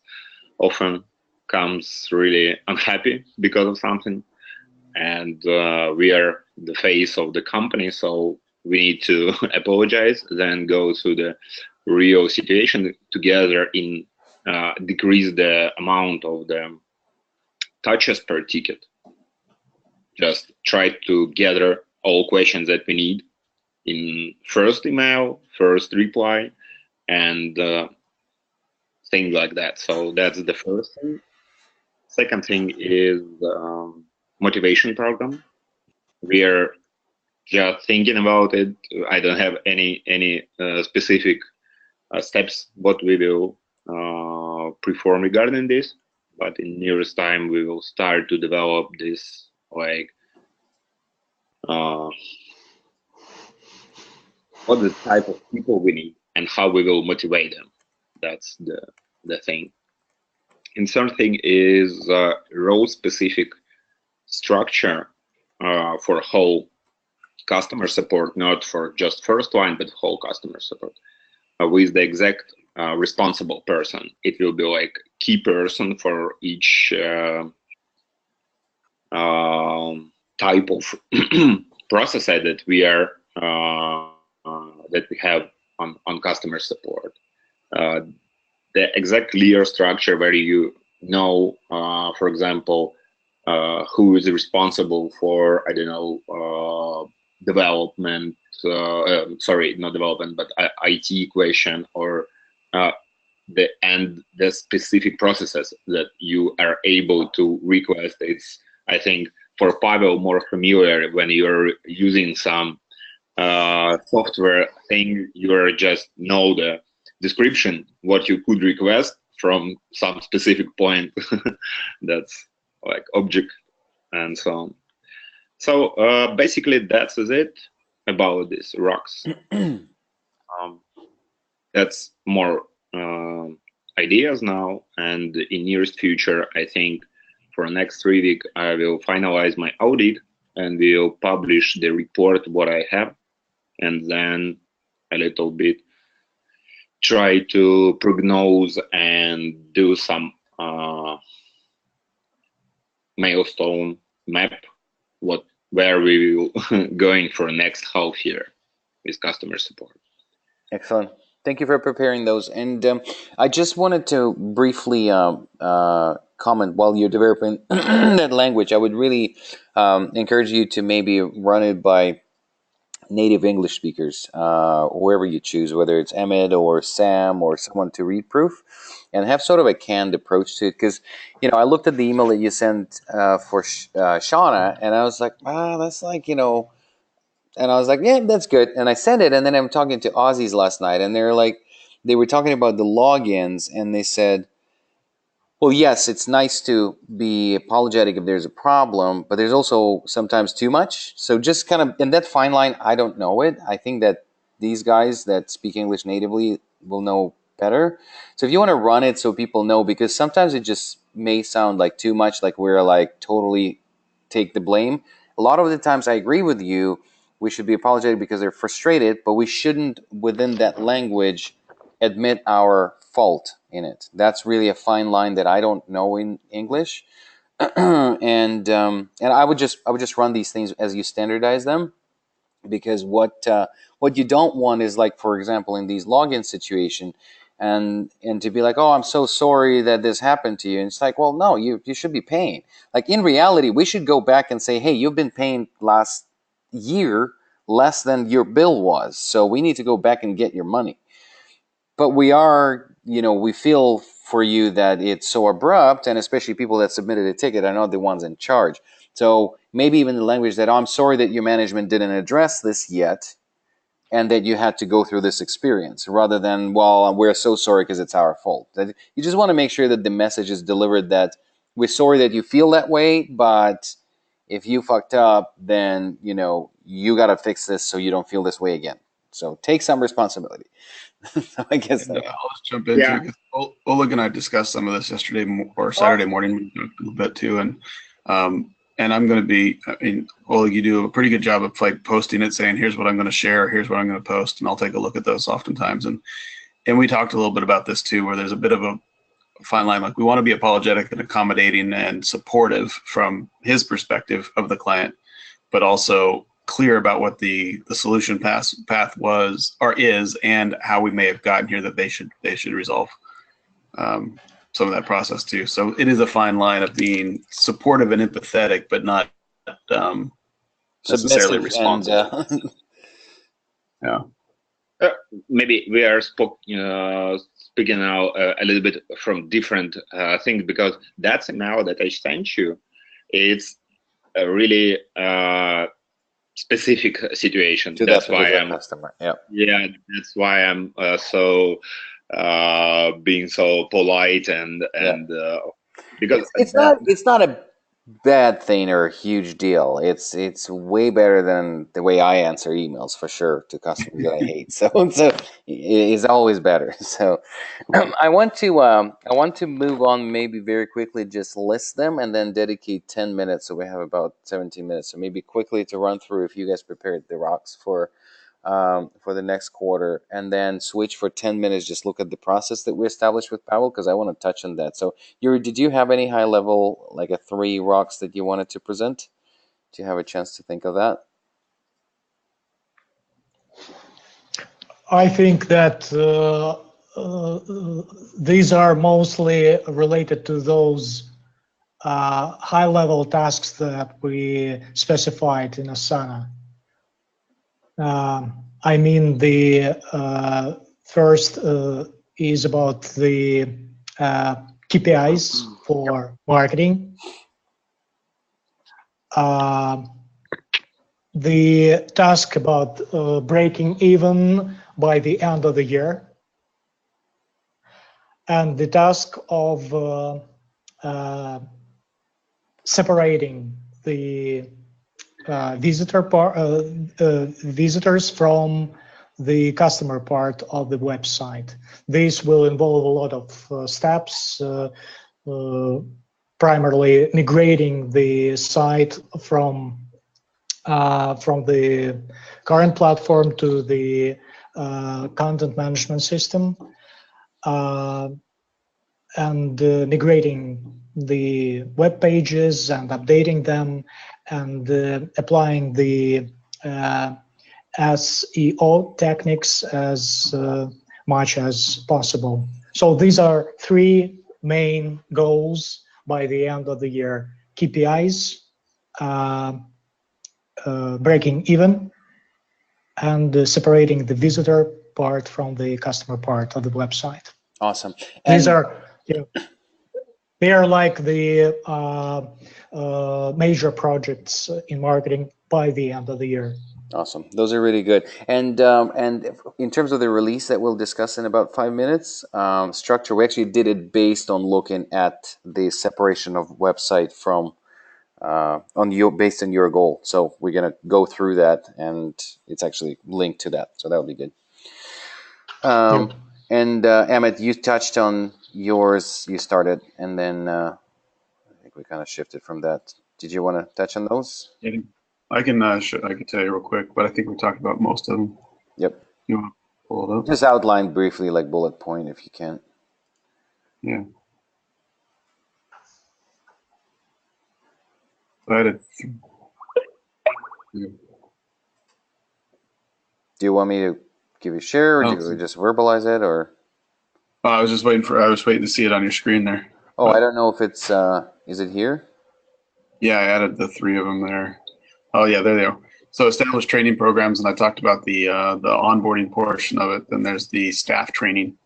often comes really unhappy because of something, and we are the face of the company, so we need to apologize, then go to the real situation together in decrease the amount of the touches per ticket. Just try to gather all questions that we need in first email, first reply, and things like that. So that's the first thing. Second thing is motivation program. We are just thinking about it. I don't have any specific steps what we will perform regarding this, but in nearest time we will start to develop this, like what the type of people we need and how we will motivate them. That's the thing. And third thing is role specific structure for whole customer support, not for just first line, but whole customer support with the exact responsible person. It will be like key person for each type of process that we are that we have on customer support. The exact clear structure where you know, for example, who is responsible for, I don't know, development, sorry, not development, but IT question, or the specific processes that you are able to request. It's, I think, for Pavel more familiar when you're using some software thing, you just know the description, what you could request from some specific point. That's like object and so on. So basically that's it about these rocks. That's more ideas now, and in nearest future, I think for next 3 weeks, I will finalize my audit and will publish the report what I have, and then a little bit try to prognose and do some milestone map where we will going for next half year with customer support. Excellent. Thank you for preparing those. And I just wanted to briefly comment while you're developing that language. I would really encourage you to maybe run it by native English speakers, whoever you choose, whether it's Emmett or Sam or someone to read proof, and have sort of a canned approach to it. Because, I looked at the email that you sent for Shauna, and I was like, that's like, and I was like, yeah, that's good. And I sent it, and then I'm talking to Aussies last night, and they were talking about the logins, and they said, well, yes, it's nice to be apologetic if there's a problem, but there's also sometimes too much. So just kind of in that fine line, I don't know it. I think that these guys that speak English natively will know better. So if you want to run it so people know, because sometimes it just may sound like too much, like we're like totally take the blame. A lot of the times I agree with you, we should be apologetic because they're frustrated, but we shouldn't, within that language, admit our fault in it. That's really a fine line that I don't know in English. And I would just run these things as you standardize them, because what you don't want is, like, for example, in these login situation, and to be like, oh, I'm so sorry that this happened to you, and it's like, well, no, you should be paying. Like, in reality, we should go back and say, hey, you've been paying last year less than your bill was, so we need to go back and get your money. But we feel for you that it's so abrupt, and especially people that submitted a ticket are not the ones in charge. So maybe even the language that, oh, I'm sorry that your management didn't address this yet, and that you had to go through this experience, rather than, well, we're so sorry because it's our fault. That you just want to make sure that the message is delivered that we're sorry that you feel that way, but if you fucked up, then you got to fix this so you don't feel this way again. So take some responsibility. So I guess I'll just jump into it, because Oleg and I discussed some of this yesterday or Saturday morning a little bit too, and I'm going to be. I mean, Oleg, you do a pretty good job of like posting it, saying, "Here's what I'm going to share. Here's what I'm going to post," and I'll take a look at those oftentimes. And we talked a little bit about this too, where there's a bit of a fine line. Like, we want to be apologetic and accommodating and supportive from his perspective of the client, but also clear about what the solution path was or is, and how we may have gotten here, that they should resolve some of that process too. So it is a fine line of being supportive and empathetic, but not necessarily responsive. Yeah. Maybe we are speaking now a little bit from different things, because that email that I sent you, it's a really specific situation. To that's that why I'm customer. Yeah. Yeah, that's why I'm so being so polite and because it's not a bad thing or a huge deal. It's way better than the way I answer emails, for sure, to customers that I hate. So it's always better. So I want to move on, maybe very quickly, just list them and then dedicate 10 minutes. So we have about 17 minutes. So maybe quickly to run through, if you guys prepared the rocks for the next quarter, and then switch for 10 minutes, just look at the process that we established with Pavel, because I want to touch on that. So Yuri, did you have any high level, like a 3 rocks that you wanted to present? Do you have a chance to think of that? I think that these are mostly related to those high level tasks that we specified in Asana. I mean, the first is about the KPIs for marketing. The task about breaking even by the end of the year, and the task of separating the visitors from the customer part of the website. This will involve a lot of steps, primarily migrating the site from the current platform to the content management system, and migrating the web pages and updating them, and applying the SEO techniques as much as possible. So these are 3 main goals by the end of the year: KPIs, breaking even, and separating the visitor part from the customer part of the website. Awesome. And these are, they are like the major projects in marketing by the end of the year. Awesome. Those are really good. And in terms of the release that we'll discuss in about 5 minutes, structure, we actually did it based on looking at the separation of website from based on your goal. So we're gonna go through that, and it's actually linked to that. So that would be good. And Emmett, you touched on yours. You started, and then I think we kind of shifted from that. Did you want to touch on those? I can tell you real quick, but I think we talked about most of them. Yep. You want to pull it up? Just outline briefly, like bullet point, if you can. Yeah. I had Do you want me to give you a share, or do you just verbalize it, or? I was waiting to see it on your screen there. Oh, I don't know if it's. Is it here? Yeah, I added the 3 of them there. Oh yeah, there they are. So established training programs, and I talked about the onboarding portion of it. Then there's the staff training,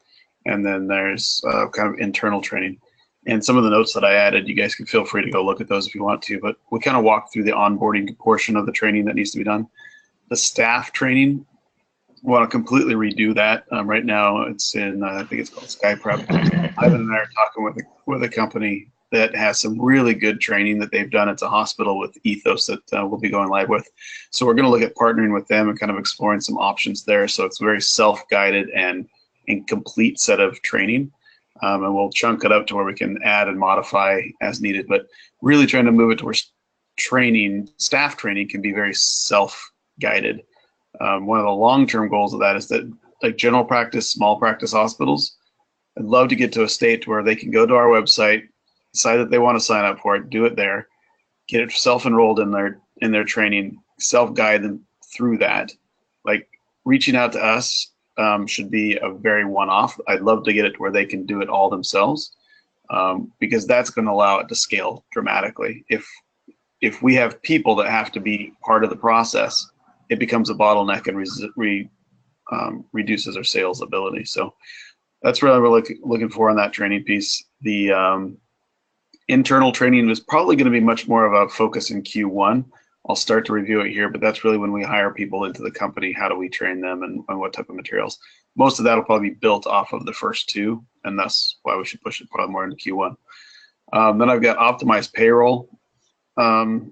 and then there's kind of internal training. And some of the notes that I added, you guys can feel free to go look at those if you want to. But we kind of walked through the onboarding portion of the training that needs to be done. The staff training, I want to completely redo that. Right now, it's in I think it's called SkyPrep. Ivan and I are talking with a company that has some really good training that they've done. It's a hospital with Ethos that we'll be going live with. So we're going to look at partnering with them and kind of exploring some options there. So it's a very self-guided and complete set of training. And we'll chunk it up to where we can add and modify as needed, but really trying to move it to where staff training can be very self-guided. One of the long-term goals of that is that, like general practice, small practice hospitals, I'd love to get to a state where they can go to our website, decide that they want to sign up for it, do it there, get it self-enrolled in their training, self-guide them through that. Like reaching out to us should be a very one-off. I'd love to get it to where they can do it all themselves, because that's going to allow it to scale dramatically. If we have people that have to be part of the process, it becomes a bottleneck and reduces our sales ability. So that's really what we're looking for on that training piece. The internal training is probably going to be much more of a focus in Q1. I'll start to review it here, but that's really when we hire people into the company. How do we train them and what type of materials? Most of that will probably be built off of the first 2, and that's why we should push it probably more into Q1. Then I've got optimized payroll. So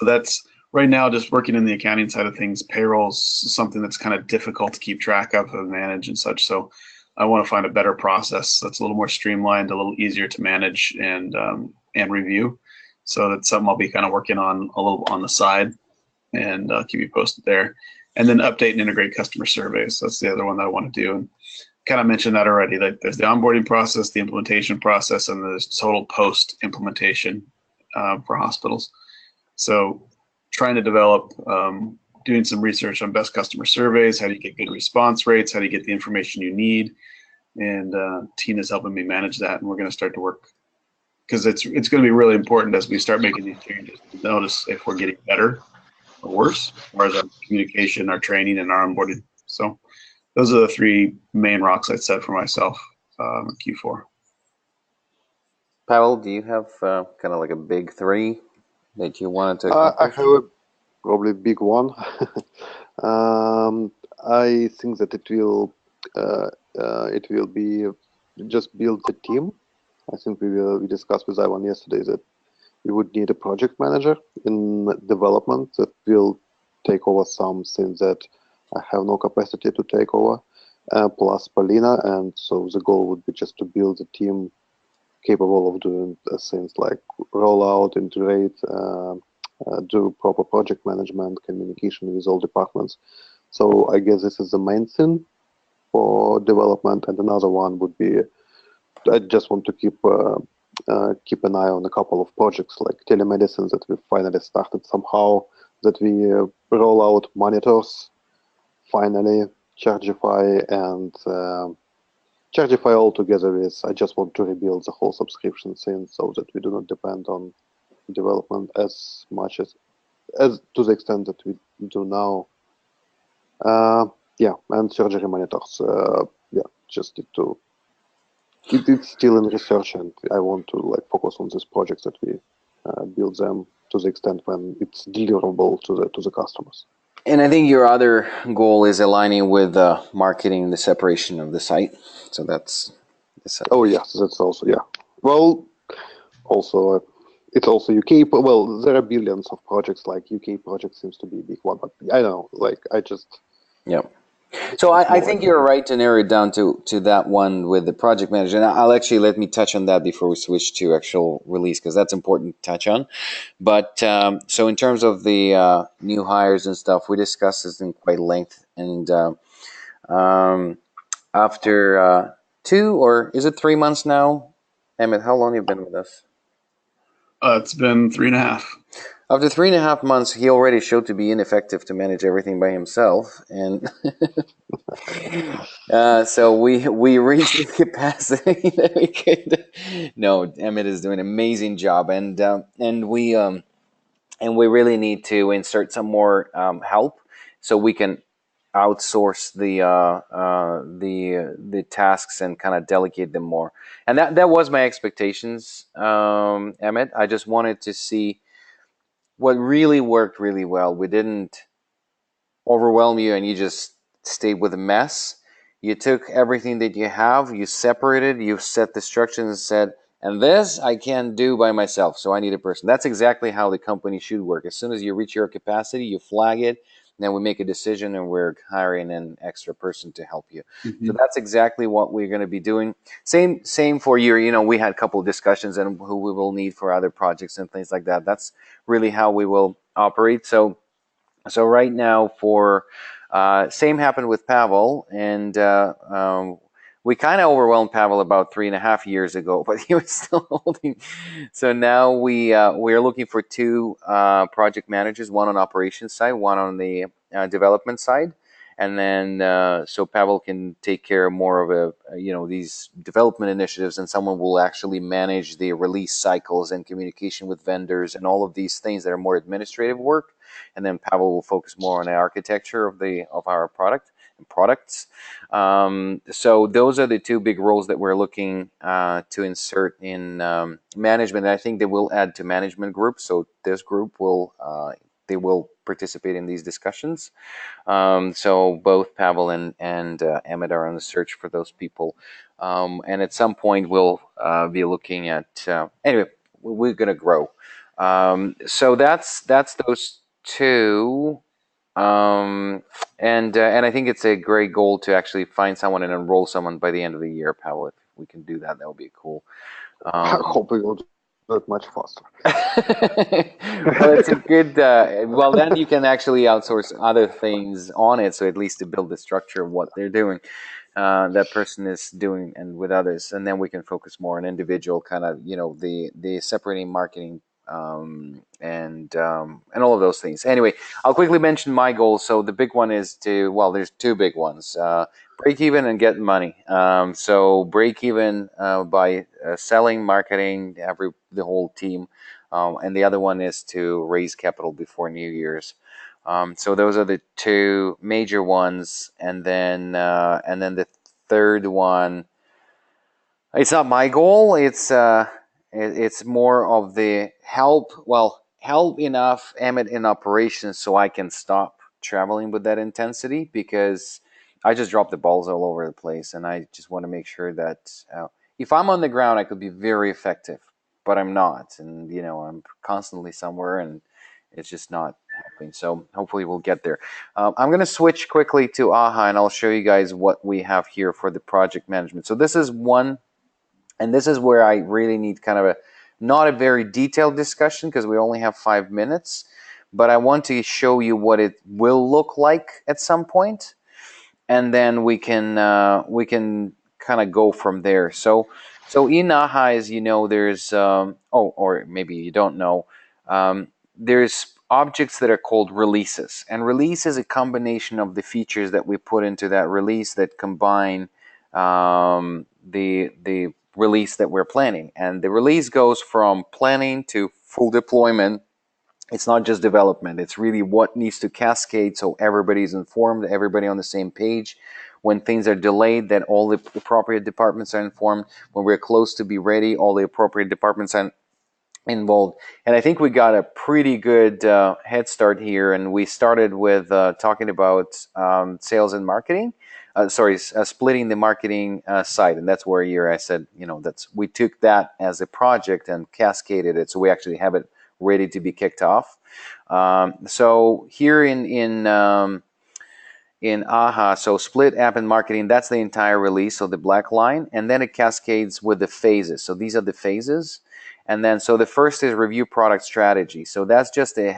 that's right now just working in the accounting side of things. Payroll is something that's kind of difficult to keep track of and manage and such. So I want to find a better process that's a little more streamlined, a little easier to manage and review. So that's something I'll be kind of working on a little on the side, and keep you posted there. And then update and integrate customer surveys. That's the other one that I want to do. And kind of mentioned that already. Like there's the onboarding process, the implementation process, and there's total post implementation for hospitals. So trying to develop, doing some research on best customer surveys. How do you get good response rates? How do you get the information you need? And Tina's helping me manage that, and we're going to start to work, because it's going to be really important as we start making these changes to notice if we're getting better or worse, or as our communication, our training, and our onboarding. So those are the 3 main rocks I set for myself in Q4. Pavel, do you have kind of like a big 3 that you wanted to I have a probably big one. I think that it will be just build the team. I think we discussed with Ivan yesterday that we would need a project manager in development that will take over some things that I have no capacity to take over, plus Polina. And so the goal would be just to build a team capable of doing things like roll out, integrate, do proper project management, communication with all departments. So I guess this is the main thing for development. And another one would be, I just want to keep an eye on a couple of projects like telemedicine that we finally started somehow, that we roll out monitors finally, Chargify, and Chargify all together is, I just want to rebuild the whole subscription thing so that we do not depend on development as much as to the extent that we do now. Yeah, and surgery monitors. Yeah, just need to. It's still in research, and I want to like focus on these projects that we build them to the extent when it's deliverable to the customers. And I think your other goal is aligning with marketing, the separation of the site. So that's the site. Oh yes, that's also, yeah. Well, also it's also UK. Well, there are billions of projects. Like UK project seems to be a big one, but I don't know. Like I just. Yeah. So I think you're right to narrow it down to that one with the project manager. And I'll actually let me touch on that before we switch to actual release, because that's important to touch on. But so in terms of the new hires and stuff, we discussed this in quite length. And um, after 2 or is it 3 months now, Emmett? How long have you been with us? It's been 3.5. After 3.5 months, he already showed to be ineffective to manage everything by himself, and so we reached the capacity that we could. No, Emmett is doing an amazing job, and we really need to insert some more help so we can outsource the tasks and kind of delegate them more. And that was my expectations, Emmett. I just wanted to see what really worked really well. We didn't overwhelm you and you just stayed with a mess. You took everything that you have, you separated, you set the structures and said, and this I can't do by myself, so I need a person. That's exactly how the company should work. As soon as you reach your capacity, you flag it, then we make a decision and we're hiring an extra person to help you. So that's exactly what we're going to be doing. Same for you. You know, we had a couple of discussions and who we will need for other projects and things like that. That's really how we will operate. So right now, for same happened with Pavel, and we kind of overwhelmed Pavel about 3.5 years ago, but he was still holding. So now we are looking for 2 project managers, one on operations side, one on the development side, and then so Pavel can take care of more of these development initiatives, and someone will actually manage the release cycles and communication with vendors and all of these things that are more administrative work. And then Pavel will focus more on the architecture of our product and products. So those are the 2 big roles that we're looking to insert in management. And I think they will add to management groups. So this group will they will participate in these discussions. So both Pavel and Emmett are on the search for those people. And at some point we'll be looking at anyway. We're going to grow. So that's those 2, and I think it's a great goal to actually find someone and enroll someone by the end of the year, Pavel. If we can do that, that would be cool. I hope we will do it much faster. Well, it's a good. Well, then you can actually outsource other things on it, so at least to build the structure of what they're doing. That person is doing and with others, and then we can focus more on individual kind of the separating marketing and all of those things. Anyway, I'll quickly mention my goals. So the big one is there's 2 big ones: break even and get money. So break even by selling, marketing, the whole team, and the other one is to raise capital before New Year's. So those are the 2 major ones, and then the third one. It's not my goal. It's more of the help. Well, help enough Emmett in operations so I can stop traveling with that intensity, because I just drop the balls all over the place, and I just want to make sure that if I'm on the ground, I could be very effective, but I'm not, and I'm constantly somewhere, and it's just not helping. So hopefully we'll get there. I'm going to switch quickly to AHA, and I'll show you guys what we have here for the project management. So this is one, and this is where I really need kind of not a very detailed discussion, because we only have 5 minutes, but I want to show you what it will look like at some point, and then we can kind of go from there. So in AHA, as you know, there's or maybe you don't know, there's objects that are called releases, and release is a combination of the features that we put into that release that combine the release that we're planning. And the release goes from planning to full deployment. It's not just development. It's really what needs to cascade so everybody's informed, everybody on the same page. When things are delayed, that all the appropriate departments are informed. When we're close to be ready, all the appropriate departments are involved. And I think we got a pretty good head start here. And we started with talking about sales and marketing. Splitting the marketing side, and that's where I said, we took that as a project and cascaded it, so we actually have it ready to be kicked off. So here in in AHA, so split app and marketing, that's the entire release, so the black line, and then it cascades with the phases. So these are the phases. And then, so the first is review product strategy. So that's just a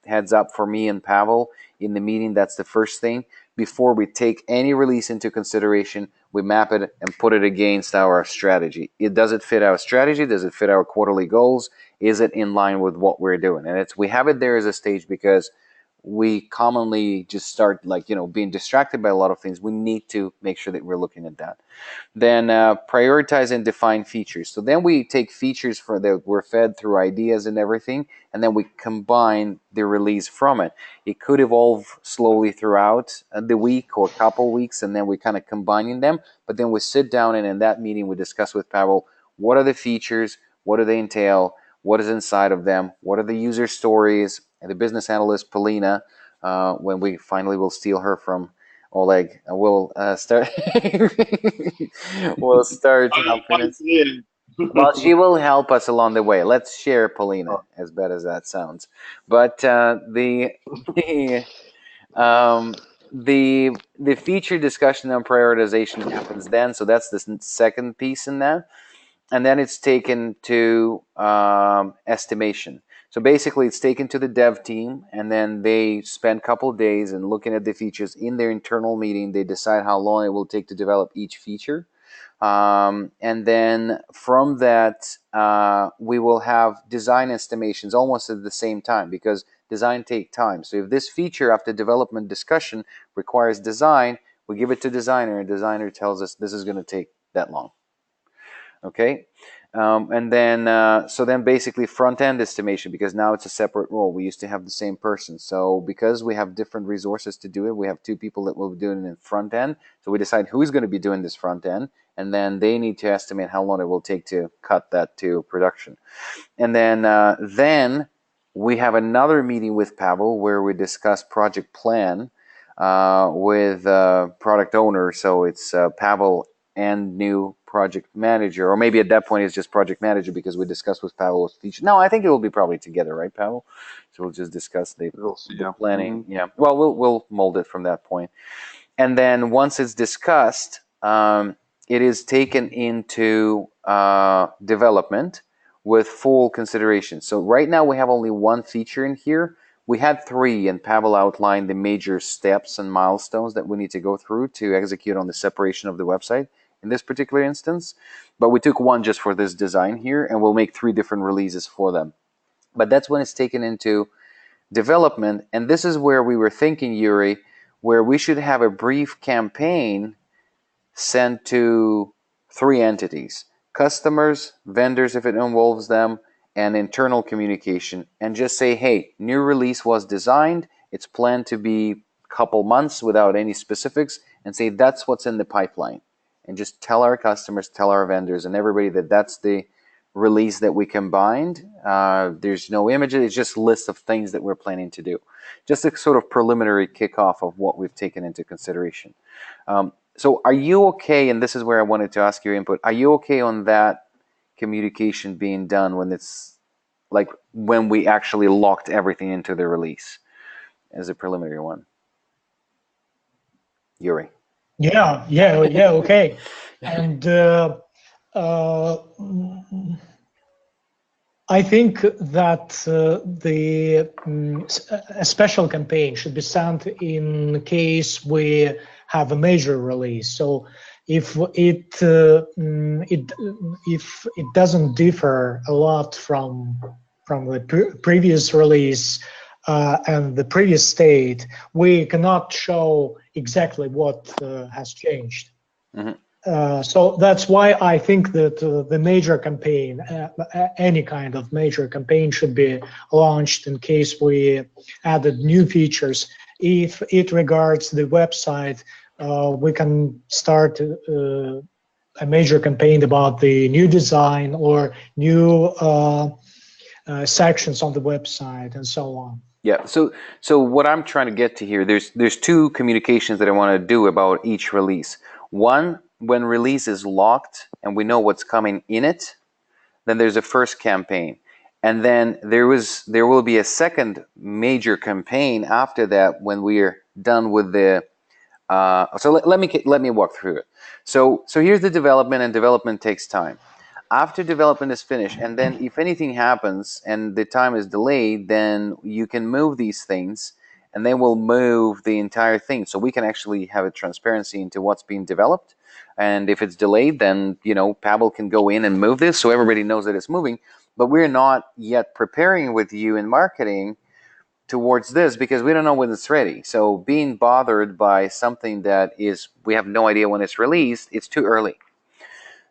heads up for me and Pavel in the meeting. That's the first thing. Before we take any release into consideration, we map it and put it against our strategy. Does it fit our strategy? Does it fit our quarterly goals? Is it in line with what we're doing? And we have it there as a stage because we commonly just start being distracted by a lot of things. We need to make sure that we're looking at that. Then prioritize and define features. So then we take features that were fed through ideas and everything, and then we combine the release from it. It could evolve slowly throughout the week or a couple weeks, and then we kind of combining them. But then we sit down and in that meeting we discuss with Pavel, what are the features, what do they entail, what is inside of them, what are the user stories, and the business analyst Polina, when we finally will steal her from Oleg, we'll start. We'll start. Well, she will help us along the way. Let's share Polina, as bad as that sounds. But the feature discussion on prioritization happens then. So that's the second piece in that. And then it's taken to estimation. So basically, it's taken to the dev team, and then they spend a couple of days and looking at the features in their internal meeting. They decide how long it will take to develop each feature. And then from that, we will have design estimations almost at the same time, because design takes time. So if this feature after development discussion requires design, we give it to designer, and designer tells us this is going to take that long. Okay, and then so then basically front-end estimation, because now it's a separate role. We used to have the same person. So because we have different resources to do it, we have two people that will be doing it in front-end. So we decide who's going to be doing this front-end, and then they need to estimate how long it will take to cut that to production. And then we have another meeting with Pavel where we discuss project plan with product owner. So it's Pavel and new project manager, or maybe at that point it's just project manager, because we discussed with Pavel's feature. No, I think it will be probably together, right, Pavel? So we'll just discuss the planning. Mm-hmm. Yeah. Well, we'll mold it from that point. And then once it's discussed, it is taken into development with full consideration. So right now we have only one feature in here. We had 3, and Pavel outlined the major steps and milestones that we need to go through to execute on the separation of the website in this particular instance. But we took 1 just for this design here, and we'll make 3 different releases for them. But that's when it's taken into development. And this is where we were thinking, Yuri, where we should have a brief campaign sent to 3 entities: customers, vendors if it involves them, and internal communication, and just say, hey, new release was designed, it's planned to be a couple months without any specifics, and say that's what's in the pipeline. And just tell our customers, tell our vendors and everybody that that's the release that we combined. There's no images, it's just a list of things that we're planning to do. Just a sort of preliminary kickoff of what we've taken into consideration. So are you okay, and this is where I wanted to ask your input, are you okay on that communication being done when it's like when we actually locked everything into the release as a preliminary one? Yuri. Yeah, okay. And I think that a special campaign should be sent in case we have a major release. So if it doesn't differ a lot from the previous release and the previous state, we cannot show exactly what has changed. Mm-hmm. So that's why I think that the major campaign, any kind of major campaign, should be launched in case we added new features. If it regards the website, we can start a major campaign about the new design or new sections on the website and so on. Yeah. So what I'm trying to get to here, there's 2 communications that I want to do about each release. One, when release is locked and we know what's coming in it, then there's a first campaign. And then there will be a second major campaign after that when we're done with the So let me walk through it. So here's the development, and development takes time. After development is finished, and then if anything happens and the time is delayed, then you can move these things, and then we'll move the entire thing. So we can actually have a transparency into what's being developed. And if it's delayed, then Pavel can go in and move this so everybody knows that it's moving. But we're not yet preparing with you in marketing towards this because we don't know when it's ready. So being bothered by something that is, we have no idea when it's released, it's too early.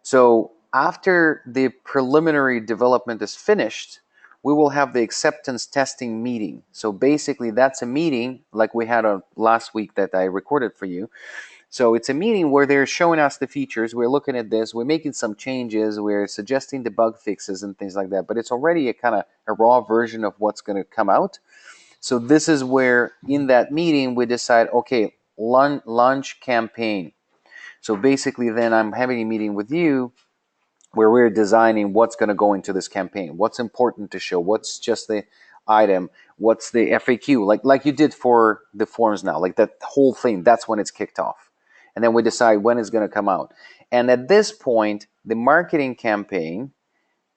So after the preliminary development is finished, we will have the acceptance testing meeting. So basically that's a meeting like we had last week that I recorded for you. So it's a meeting where they're showing us the features, we're looking at this, we're making some changes, we're suggesting the bug fixes and things like that, but it's already a kind of a raw version of what's going to come out. So this is where in that meeting we decide, okay, launch campaign. So basically then I'm having a meeting with you where we're designing what's going to go into this campaign, what's important to show, what's just the item, what's the FAQ, like you did for the forms now, like that whole thing, that's when it's kicked off. And then we decide when it's going to come out. And at this point, the marketing campaign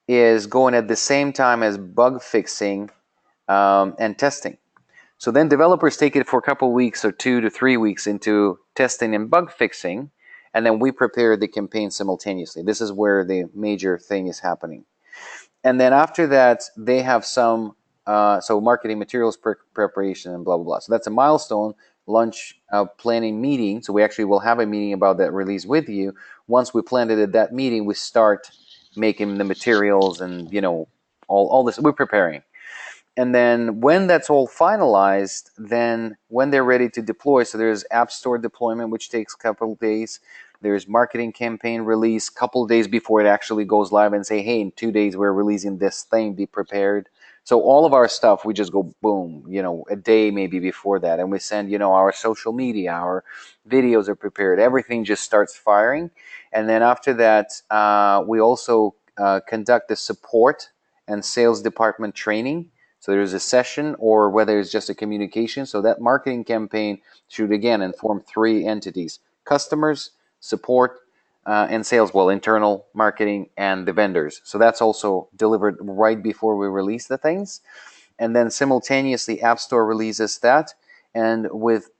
is going at the same time as bug fixing and testing. So then developers take it for a couple of weeks or 2 to 3 weeks into testing and bug fixing, and then we prepare the campaign simultaneously. This is where the major thing is happening. And then after that, they have some, so marketing materials preparation and blah, blah, blah. So that's a milestone launch planning meeting. So we actually will have a meeting about that release with you. Once we planned it at that meeting, we start making the materials and, all this. We're preparing. And then when that's all finalized, then when they're ready to deploy, so there's App Store deployment, which takes a couple of days. There's marketing campaign release a couple of days before it actually goes live and say, hey, in 2 days we're releasing this thing, be prepared. So all of our stuff, we just go boom, a day maybe before that. And we send, our social media, our videos are prepared. Everything just starts firing. And then after that, we also conduct the support and sales department training. So there's a session or whether it's just a communication. So that marketing campaign should, again, inform 3 entities: customers, support, and sales, internal marketing and the vendors. So that's also delivered right before we release the things. And then simultaneously, App Store releases that. And with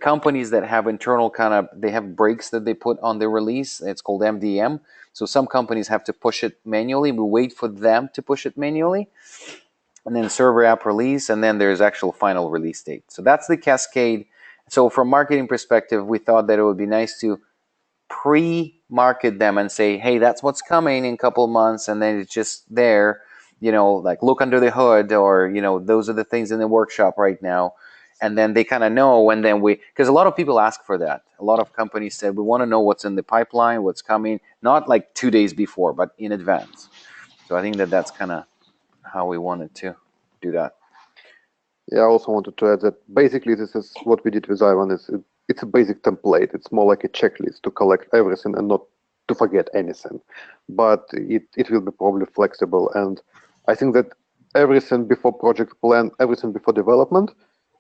companies that have internal they have breaks that they put on the release. It's called MDM. So some companies have to push it manually. We wait for them to push it manually. And then server app release, and then there's actual final release date. So that's the cascade. So from marketing perspective, we thought that it would be nice to pre-market them and say, hey, that's what's coming in a couple of months, and then it's just there, like look under the hood, or, those are the things in the workshop right now. And then they kind of know, and then because a lot of people ask for that. A lot of companies said, we want to know what's in the pipeline, what's coming, not like 2 days before, but in advance. So I think that's kind of how we wanted to do that. Yeah, I also wanted to add that basically this is what we did with Ivan. It's a basic template. It's more like a checklist to collect everything and not to forget anything. But it will be probably flexible. And I think that everything before project plan, everything before development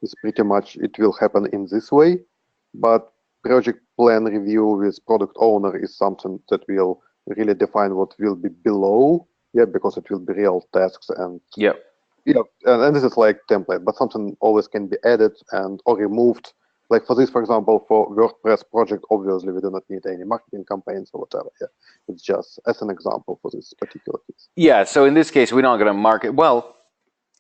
is pretty much, it will happen in this way. But project plan review with product owner is something that will really define what will be below. Yeah, because it will be real tasks and and this is like template, but something always can be added and or removed. Like for this, for example, for WordPress project, obviously we do not need any marketing campaigns or whatever. Yeah, it's just as an example for this particular case. Yeah, so in this case, we're not going to market. Well,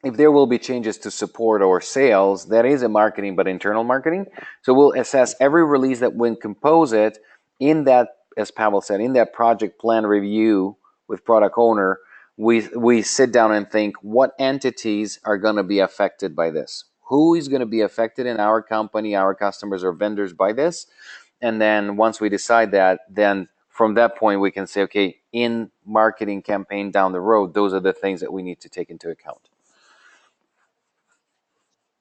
if there will be changes to support or sales, that is a marketing, but internal marketing. So we'll assess every release that we compose it in that, as Pavel said, in that project plan review with product owner, we sit down and think what entities are going to be affected by this. Who is going to be affected in our company, our customers or vendors by this? And then once we decide that, then from that point we can say, okay, in marketing campaign down the road, those are the things that we need to take into account.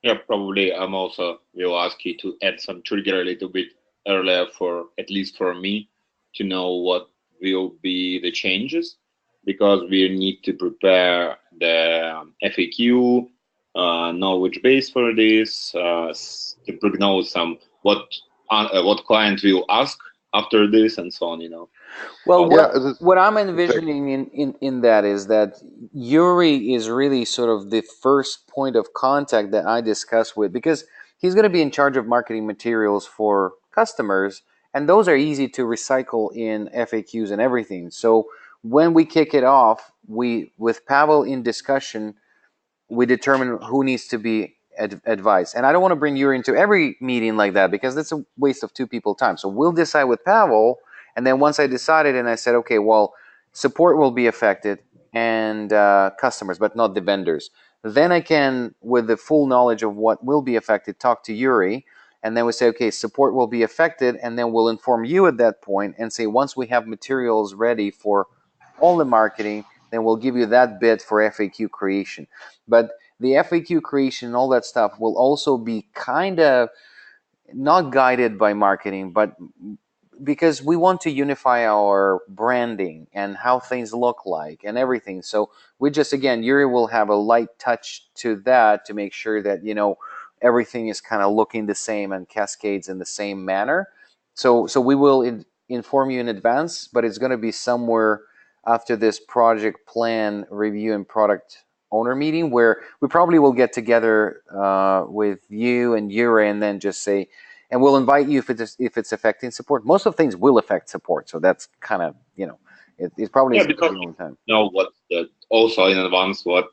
Yeah, probably I'm also will ask you to add some trigger a little bit earlier for, at least for me, to know what will be the changes, because we need to prepare the FAQ, knowledge base for this, to prognose some what what client will ask after this, and so on. Well, Yeah, what I'm envisioning in that is that Yuri is really sort of the first point of contact that I discuss with, because he's going to be in charge of marketing materials for customers, and those are easy to recycle in FAQs and everything. So when we kick it off, we, with Pavel in discussion, we determine who needs to be advised. And I don't want to bring Yuri into every meeting like that, because that's a waste of two people's time. So we'll decide with Pavel, and then once I decided and I said, okay, well, support will be affected and customers, but not the vendors. Then I can, with the full knowledge of what will be affected, talk to Yuri, and then we say, okay, support will be affected, and then we'll inform you at that point and say, once we have materials ready for all the marketing, then we'll give you that bit for FAQ creation. But the FAQ creation and all that stuff will also be kind of not guided by marketing, but because we want to unify our branding and how things look like and everything. So we just, again, Yuri will have a light touch to that to make sure that, everything is kind of looking the same and cascades in the same manner. So we will inform you in advance, but it's going to be somewhere after this project plan review and product owner meeting, where we probably will get together with you and Yuri, and then just say, and we'll invite you if it's affecting support. Most of things will affect support, so that's kind of, it probably is because a long time. Also in advance what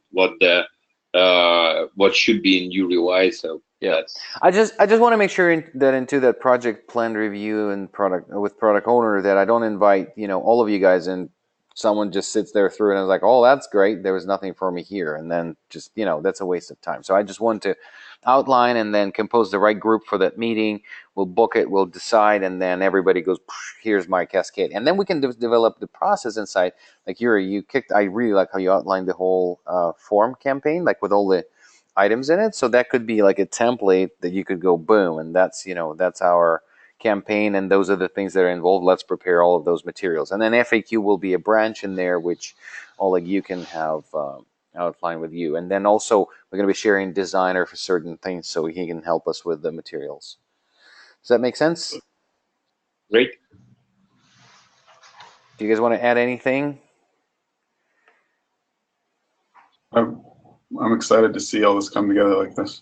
should be in your UI. So yeah, I just want to make sure that into that project plan review and product owner, that I don't invite all of you guys, and someone just sits there through and is like, oh, that's great, there was nothing for me here, and then just that's a waste of time. So I just want to outline and then compose the right group for that meeting. We'll book it, we'll decide, and then everybody goes, here's my cascade, and then we can develop the process inside. Like Yuri, I really like how you outlined the whole form campaign, like with all the items in it. So that could be like a template that you could go boom, and that's our campaign, and those are the things that are involved. Let's prepare all of those materials, and then FAQ will be a branch in there, which Oleg, you can have outline with you, and then also we're going to be sharing designer for certain things, so he can help us with the materials. Does that make sense? Great. Do you guys want to add anything? I'm excited to see all this come together like this.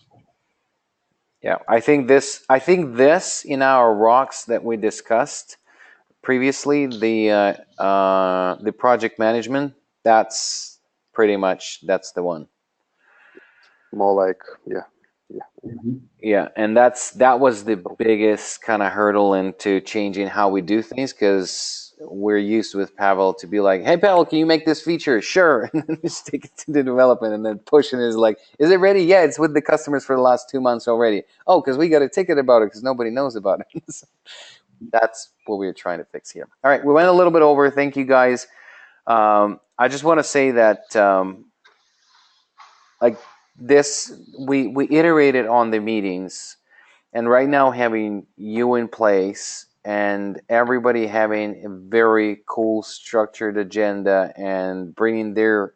Yeah, I think this in our rocks that we discussed previously, the project management, that's pretty much, that's the one. More like, yeah. Yeah, and that was the biggest kind of hurdle into changing how we do things, because we're used with Pavel to be like, hey Pavel, can you make this feature? Sure. And then just take it to the development, and then pushing is like, is it ready? Yeah, it's with the customers for the last 2 months already. Oh, because we got a ticket about it because nobody knows about it. So that's what we're trying to fix here. All right, we went a little bit over. Thank you guys. I just want to say that like this, we iterated on the meetings, and right now having you in place and everybody having a very cool structured agenda and bringing their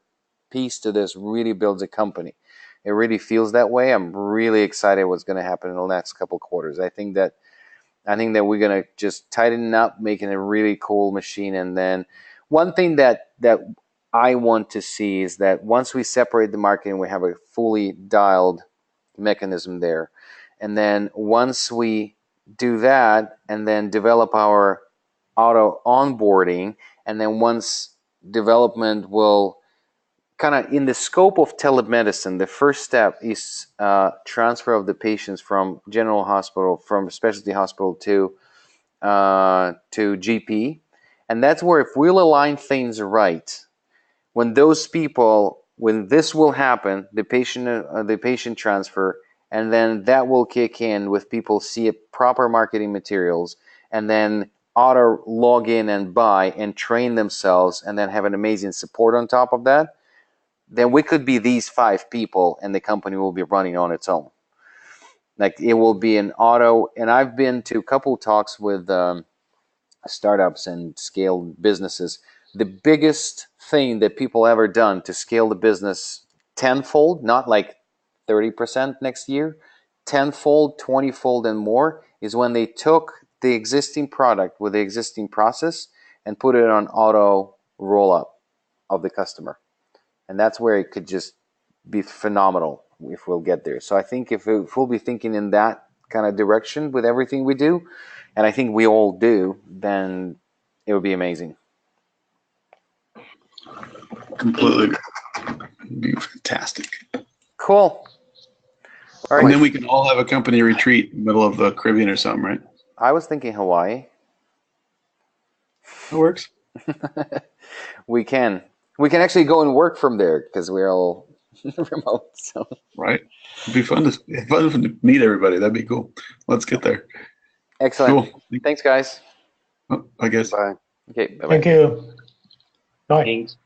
piece to this really builds a company. It really feels that way. I'm really excited what's going to happen in the next couple quarters. I think that we're going to just tighten up, making a really cool machine. And then one thing that I want to see is that once we separate the market and we have a fully dialed mechanism there, and then once we do that and then develop our auto onboarding, and then once development will kind of in the scope of telemedicine, the first step is transfer of the patients from general hospital, from specialty hospital to GP. And that's where, if we'll align things right, when this will happen, the patient transfer, and then that will kick in with people see proper marketing materials, and then auto log in and buy and train themselves, and then have an amazing support on top of that, then we could be these 5 people and the company will be running on its own. Like, it will be an auto, and I've been to a couple talks with startups and scaled businesses. The biggest thing that people ever done to scale the business tenfold, not like 30% next year, tenfold, 20-fold, and more is when they took the existing product with the existing process and put it on auto roll up of the customer. And that's where it could just be phenomenal if we'll get there. So I think if we'll be thinking in that kind of direction with everything we do, and I think we all do, then it would be amazing. Completely. It'd be fantastic. Cool. All right. And then we can all have a company retreat in the middle of the Caribbean or something, right? I was thinking Hawaii. That works. We can actually go and work from there because we're all remote. So Right. It'd be fun to meet everybody. That'd be cool. Let's get there. excellent. Cool. Thanks, guys. I guess. Bye. Okay. Bye-bye. Thank you. Bye. Thanks.